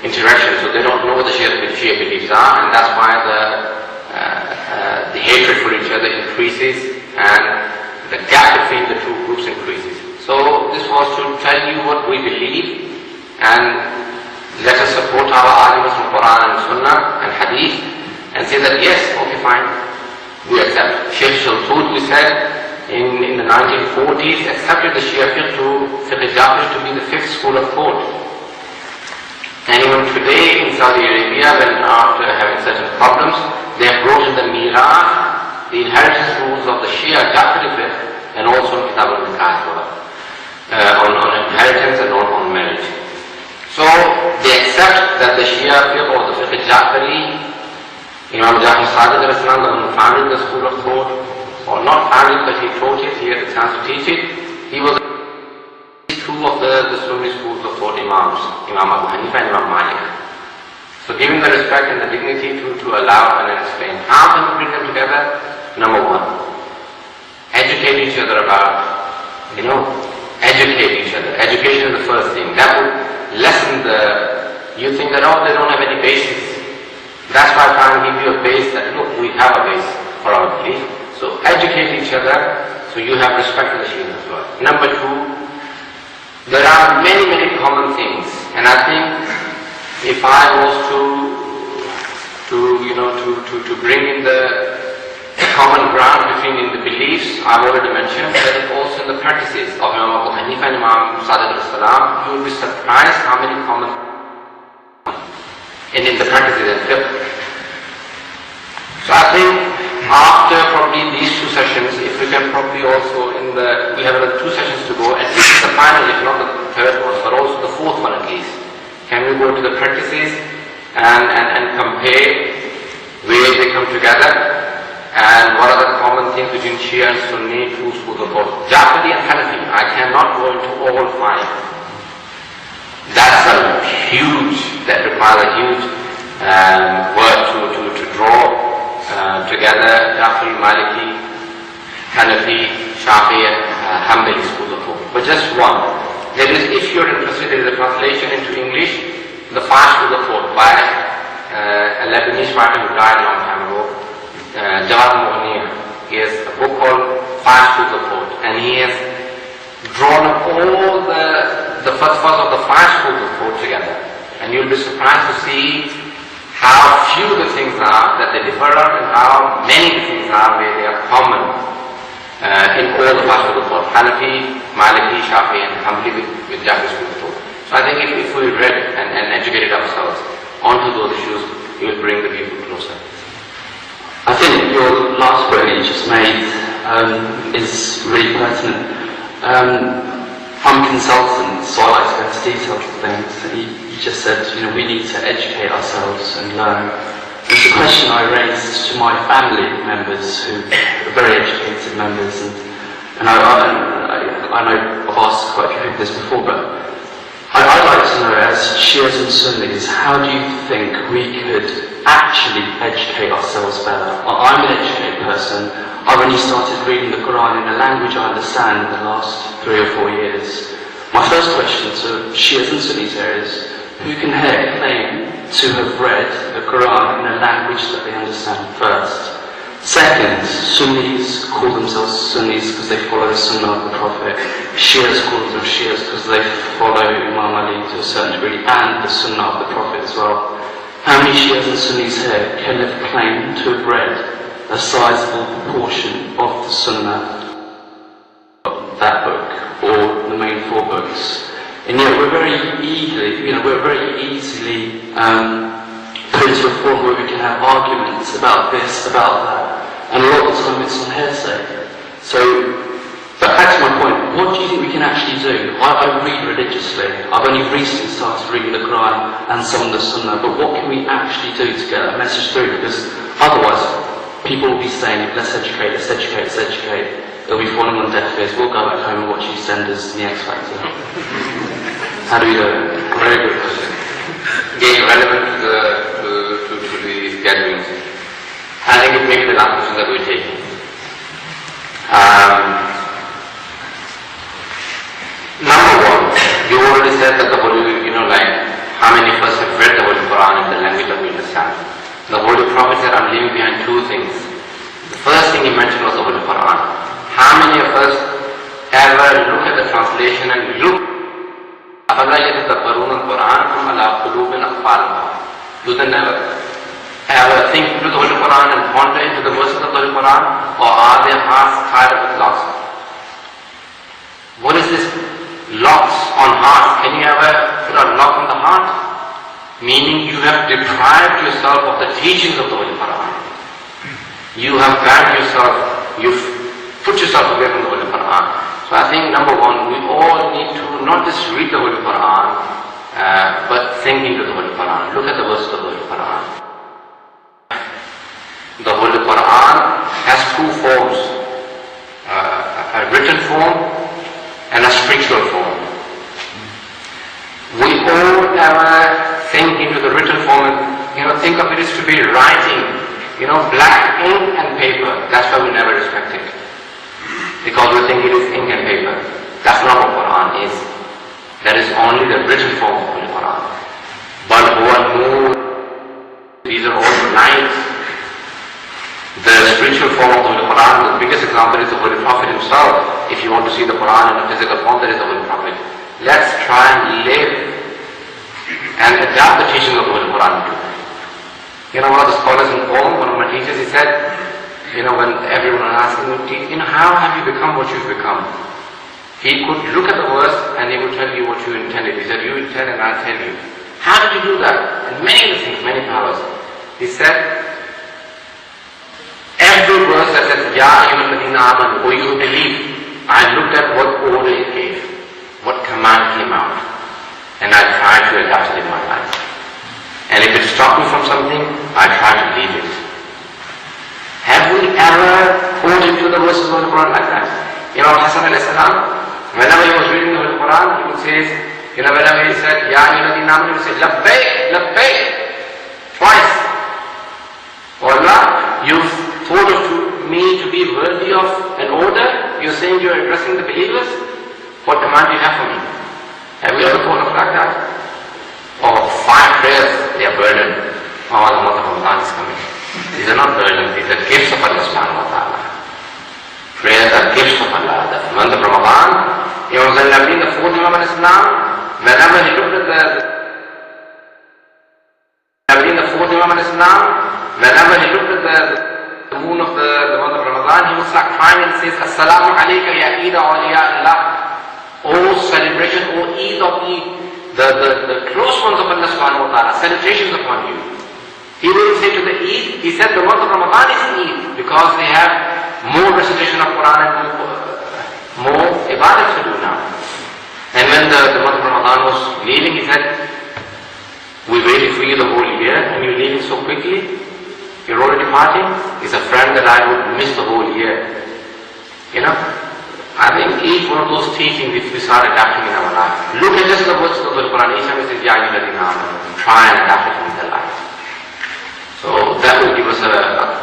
interaction, so they don't know what the Shia beliefs are, and that's why the hatred for each other increases and the gap between the two groups increases. So this was to tell you what we believe, and let us support our arguments from Quran and Sunnah and Hadith, and say that yes, okay, fine, we accept. Sheikh Shaltut, we said, in the 1940s, accepted the Shia fiqh Jafri to be the fifth school of thought. And even today in Saudi Arabia, when after having certain problems, they have brought in the Mirah, the inheritance rules of the Shia Jafri fiqh, and also in Kitab al-Nikah on inheritance and on marriage. So they accept that the Shia fiqh or the fiqh Jafri, Imam Jafar Sadiq al-Islam, the one who founded the school of thought, or not founded, but he taught it, he had the chance to teach it. He was two of the Sunni schools of thought Imams, Imam Abu Hanifa and Imam Malik. So giving the respect and the dignity to allow and explain. How can we bring them together? Number one, educate each other about, educate each other. Education is the first thing. That would lessen you think that, they don't have any basis. That's why I try and give you a base that, look, we have a base for our belief. So educate each other, so you have respect for the Shias as well. Number two, there are many, many common things, and I think if I was to bring in the I've already mentioned, but it's also in the practices of Imam Abu Hanifa and Imam Sadiq al-Salam. You will be surprised how many common in the practices and fiqh. So I think after probably these two sessions, if we can probably also we have another 2 sessions to go, at least the final, if not the third one, but also the fourth one at least. Can we go to the practices and compare where they come together and what are the common things between Shia and Sunni, 2 schools of thought. Jafari and Hanafi, I cannot go into all 5. That's that requires a huge work to draw together Jafari, Maliki, Hanafi, Shafi and Hanbali schools of thought. But just one. There is, if you're interested, there is a translation into English, the 5 schools of thought by a Lebanese writer who died a long time ago, Jawad Mughniya. He has a book called 5 Schools of Thought, and he has drawn up all the fatwas of the 5 schools of thought together. And you'll be surprised to see how few the things are that they differ on and how many the things are where they are common in all the 5 schools of thought. Hanafi, Maliki, Shafi and Hanbali with Jafari school of thought. So I think if we read and educated ourselves onto those issues, it will bring the people closer. I think your last point that you just made is really pertinent. I'm a consultant, so I like to go into details of things. You just said, we need to educate ourselves and learn. It's a question I raised to my family members, who are very educated members, and I know I've asked quite a few people this before, but I'd like to know, as Shias and Sunnis, how do you think we could actually educate ourselves better? I'm an educated person. I've only started reading the Quran in a language I understand in the last 3 or 4 years. My first question to Shias and Sunnis here is, who can here claim to have read the Quran in a language that they understand first? Second, Sunnis call themselves Sunnis because they follow the Sunnah of the Prophet. Shias call themselves Shias because they follow Imam Ali to a certain degree and the Sunnah of the Prophet as well. How many Shias and Sunnis here can have claimed to have read a sizable proportion of the Sunnah, that book, or the main 4 books? And yet we're very easily put into a form where we can have arguments about this, about that, and a lot of the time it's on hearsay. So, but back to my point, what do you think we can actually do? I read religiously. I've only recently started reading the Quran and some of the Sunnah, but what can we actually do to get that message through? Because otherwise, people will be saying, let's educate, let's educate, let's educate. They'll be falling on deaf ears. We'll go back home and watch EastEnders and the X Factor. How do we do it? Very good question. Again, relevant to the gatherings. I think it may be the last question that we're taking. Number 1, you already said that the Holy, how many of us have read the Holy Quran in the language that we understand? The Holy Prophet said, I'm leaving behind 2 things. The first thing he mentioned was the Holy Quran. How many of us ever look at the translation and look? Do they never ever think through the Holy Quran and ponder into the verses of the Holy Quran? Or are their hearts tied up with locks? What is this locks on hearts? Can you ever put a lock on the heart? Meaning you have deprived yourself of the teachings of the Holy Quran. You have banned yourself, you've put yourself away from the Holy Quran. So I think number 1, we all need to not just read the Holy Quran, but think into the Holy Quran. Look at the verses of the Holy Quran. The Holy Quran has 2 forms, a written form and a spiritual form. We all ever think into the written form and think of it as to be writing, black ink and paper. That's why we never respect it, because we think it is ink and paper. That's not what Quran is. That is only the written form of the Quran. But these are all lights. The spiritual form of the Holy Quran, the biggest example is the Holy Prophet himself. If you want to see the Quran in a physical form, that is the Holy Prophet. Let's try and live and adapt the teaching of the Holy Quran to. One of the scholars in Qom, one of my teachers, he said, when everyone was asking him, how have you become what you've become? He could look at the verse and he would tell you what you intended. He said, you intend and I'll tell you. How did you do that? And many other things, many powers. He said, every verse that says, Ya ayyuhalladhina amanu, or you believe, I looked at what order it gave, what command came out, and I tried to adapt it in my life. And if it stopped me from something, I tried to leave it. Have we ever quoted to the verses of the Quran like that? Imam Hassan alayhi salam, whenever he was reading the Quran, he would say, whenever he said, Ya ayyuhalladhina amanu, he would say, Labbaik, Labbaik, twice. Oh Allah, you've thought of me to be worthy of an order, you're saying you're addressing the believers, what command do you have for me? Have we ever thought of like that? Or 5 prayers, they are burdened. Oh, the month of Ramadan is coming. These are not burdens, these are gifts of Allah subhanahu wa ta'ala. Prayers are gifts of Allah. The month of Ramadan, Imam Zainab, the 4th Imam in Islam, whenever he looked at the moon of the month of Ramadan, he would start crying and says, Assalamu alayka ya Eid awliya Allah. Oh celebration, oh Eid of the close ones of Allah subhanahu wa ta'ala, salutations upon you. He didn't say to the Eid, he said the month of Ramadan is Eid, because they have more recitation of Quran and more ibadat to do now. And when the month of Ramadan was leaving, he said, we waited for you the whole year and you're leaving so quickly. You're already departing. He's a friend that I would miss the whole year. I think each one of those teachings, if we start adapting in our life, look at just the words of the Quran. Each time it says, Ya ayyuhalladhina amanu, try and adapt it in their life. So that will give us a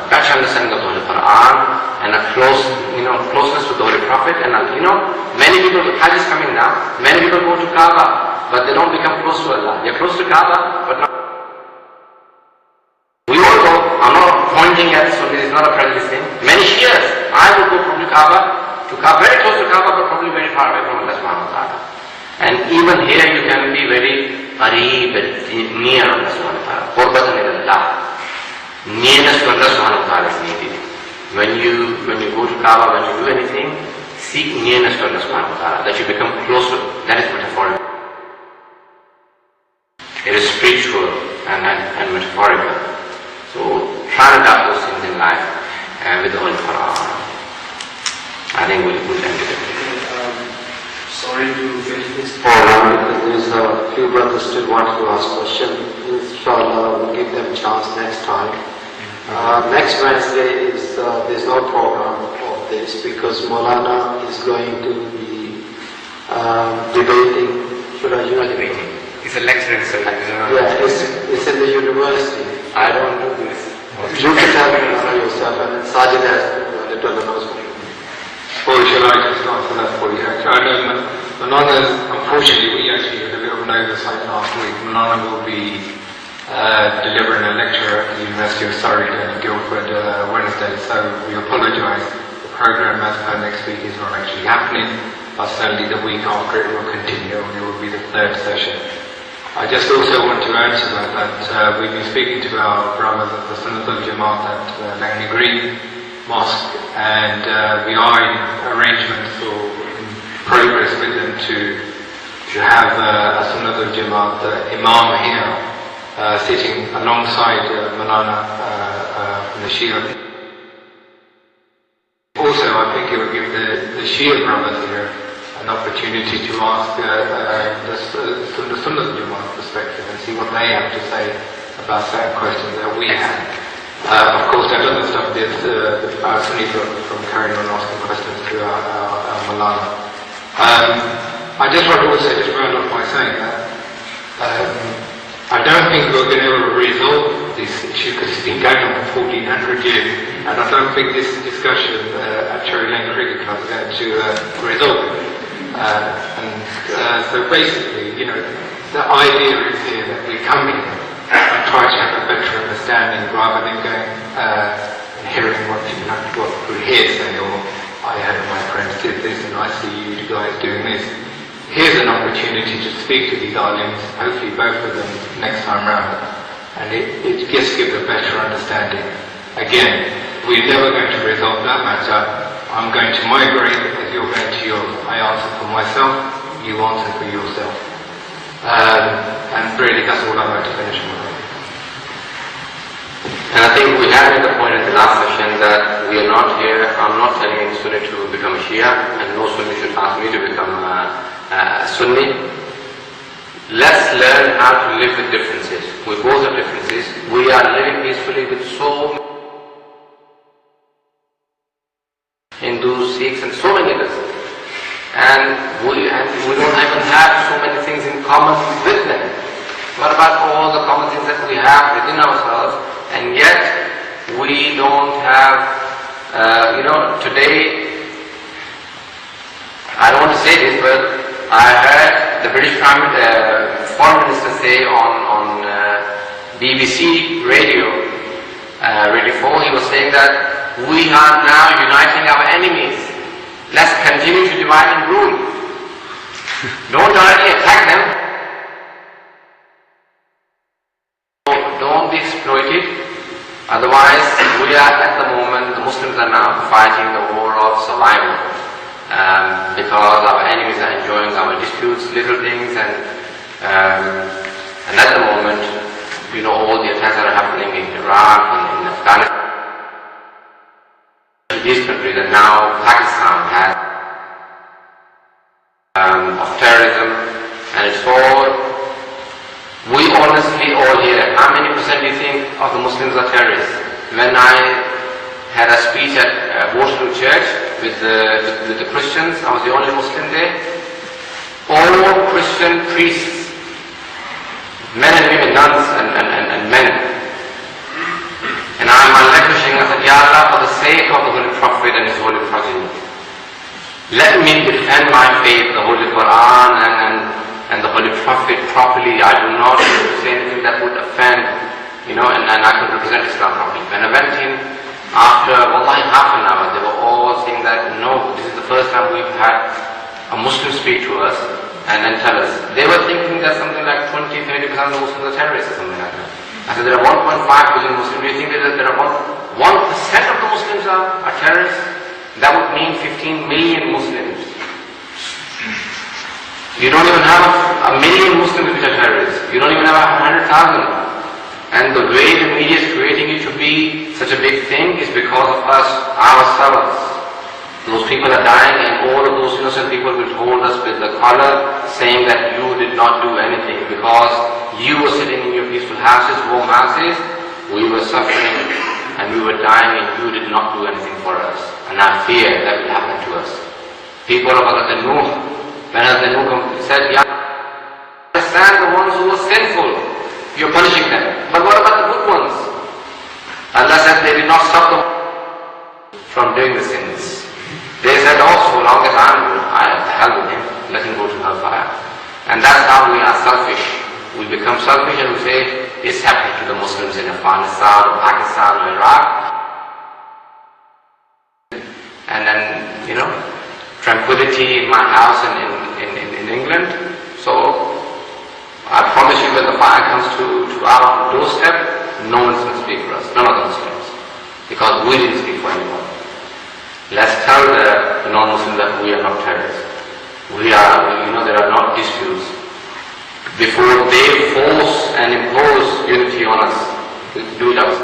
better understanding of the Holy Quran and a closeness to the Holy Prophet. And many people, Hajj is coming now, many people go to Kaaba, but they don't become close to Allah. They're close to Kaaba, but not. We all go, I'm not pointing at Sunni, it's not a prejudice thing. Many years, I would go from Kaaba, very close to Kaaba, but probably very far away from Allah subhanahu wa ta'ala. And even here you can be very qareeb, near Allah subhanahu wa ta'ala. Qurbatan ila Allah. Nearness to Allah subhanahu wa ta'ala is needed. When you go to Kaaba, when you do anything, seek nearness to Allah subhanahu wa ta'ala, that you become closer. That is metaphorical. It is spiritual and metaphorical. So try to adapt those things in life with the Holy Quran. I think we'll end it. Sorry to finish this program because there's a few brothers still want to ask questions. Inshallah, we'll give them a chance next time. Next Wednesday there's no program of this because Maulana is going to be debating. Debating. It's a lecturing session. Yeah, it's in the university. I don't do this. You can tell me yourself, and Sajid has a little announcement. Or shall I just answer that for you? I know Maulana, unfortunately, we actually had a bit of an oversight last week. Maulana will be delivering a lecture at the University of Surrey in Guildford Wednesday, so we apologise. The programme as per next week is not actually happening, but certainly the week after it will continue. It will be the 3rd session. I just also want to add to that we've been speaking to our brothers at the Sunni Jamaat at Langley Green Mosque, and we are in arrangements or in progress with them to have a Sunni Jamaat Imam here sitting alongside Maulana from the Shia. Also, I think it will give the Shia brothers here an opportunity to ask the Sunni Jamaat perspective and see what they have to say about certain questions that we have. Of course, that doesn't stop our Sunni from carrying on asking questions to our Maulana. I just want to also just round off by saying that I don't think we're going to resolve this issue because it's been going on for 1400 years, and I don't think this discussion at Cherry Lane Cricket Club is going to resolve it. So basically, the idea is here that we come in and try to have a better understanding rather than going and hearing what we hear say, or I heard my friends did this and I see you guys doing this. Here's an opportunity to speak to these alims, hopefully both of them next time round, and it just gives a better understanding. Again, we're never going to resolve that matter. I'm going to migrate because you're going to yours. I answer for myself, you answer for yourself. And really that's all I'm going to finish with. And I think we have made the point in the last session that we are not here, I'm not telling any Sunni to become a Shia, and no Sunni should ask me to become a Sunni. Let's learn how to live with differences. We both have differences. We are living peacefully with so many Hindus, Sikhs and so many others. And we don't even have so many things in common with them. What about all the common things that we have within ourselves? And yet we don't have, today, I don't want to say this, but I heard the British Foreign Minister say on BBC radio, Radio 4, he was saying that we are now uniting our enemies. Let's continue to divide and rule. Don't directly attack them. Don't be exploited. Otherwise, we are at the moment, the Muslims are now fighting the war of survival. Because our enemies are enjoying our disputes, little things, and at the moment, all the attacks that are happening in Iraq and in Afghanistan, these countries, and now Pakistan has of terrorism, and it's all, we honestly all here, how many percent do you think of the Muslims are terrorists? When I had a speech at Waterloo Church with the Christians, I was the only Muslim there. All Christian priests, men and women, nuns and men. And I'm languishing, I said, Ya Allah, for the sake of the Holy Prophet and his holy progeny, let me defend my faith, the Holy Quran and the Holy Prophet properly. I do not say anything that would offend, and I could represent Islam properly. When I went in, after half an hour, they were all saying that, no, this is the first time we've had a Muslim speak to us and tell us. They were thinking that something like 20-30% of the Muslims are terrorists or something like that. I said, there are 1.5 billion Muslims. Do you think that there are 1% of the Muslims are terrorists? That would mean 15 million Muslims. You don't even have a million Muslims which are terrorists. You don't even have 100,000. And the way the media is creating it to be such a big thing is because of us, ourselves. Those people are dying, and all of those innocent people will hold us with the collar, saying that you did not do anything because you were sitting in your peaceful houses, warm houses. We were suffering and we were dying, and you did not do anything for us. And I fear that will happen to us. People of Hazrat Nuh, when Hazrat Nuh said, Ya, understand the ones who were sinful, you're punishing them. But what about the good ones? Allah said they did not stop them from doing the sins. They said, oh, so long as I'm good, I have to hell with him, let him go to hellfire. And that's how we are selfish. We become selfish and we say, it's happening to the Muslims in Afghanistan or Pakistan or Iraq. And then, tranquility in my house in England. So, I promise you when the fire comes to our doorstep, no one's going to speak for us, none of the Muslims. Because we didn't speak for anyone. Let's tell the non-Muslims that we are not terrorists. We are, there are not disputes. Before they force and impose unity on us, we do it ourselves.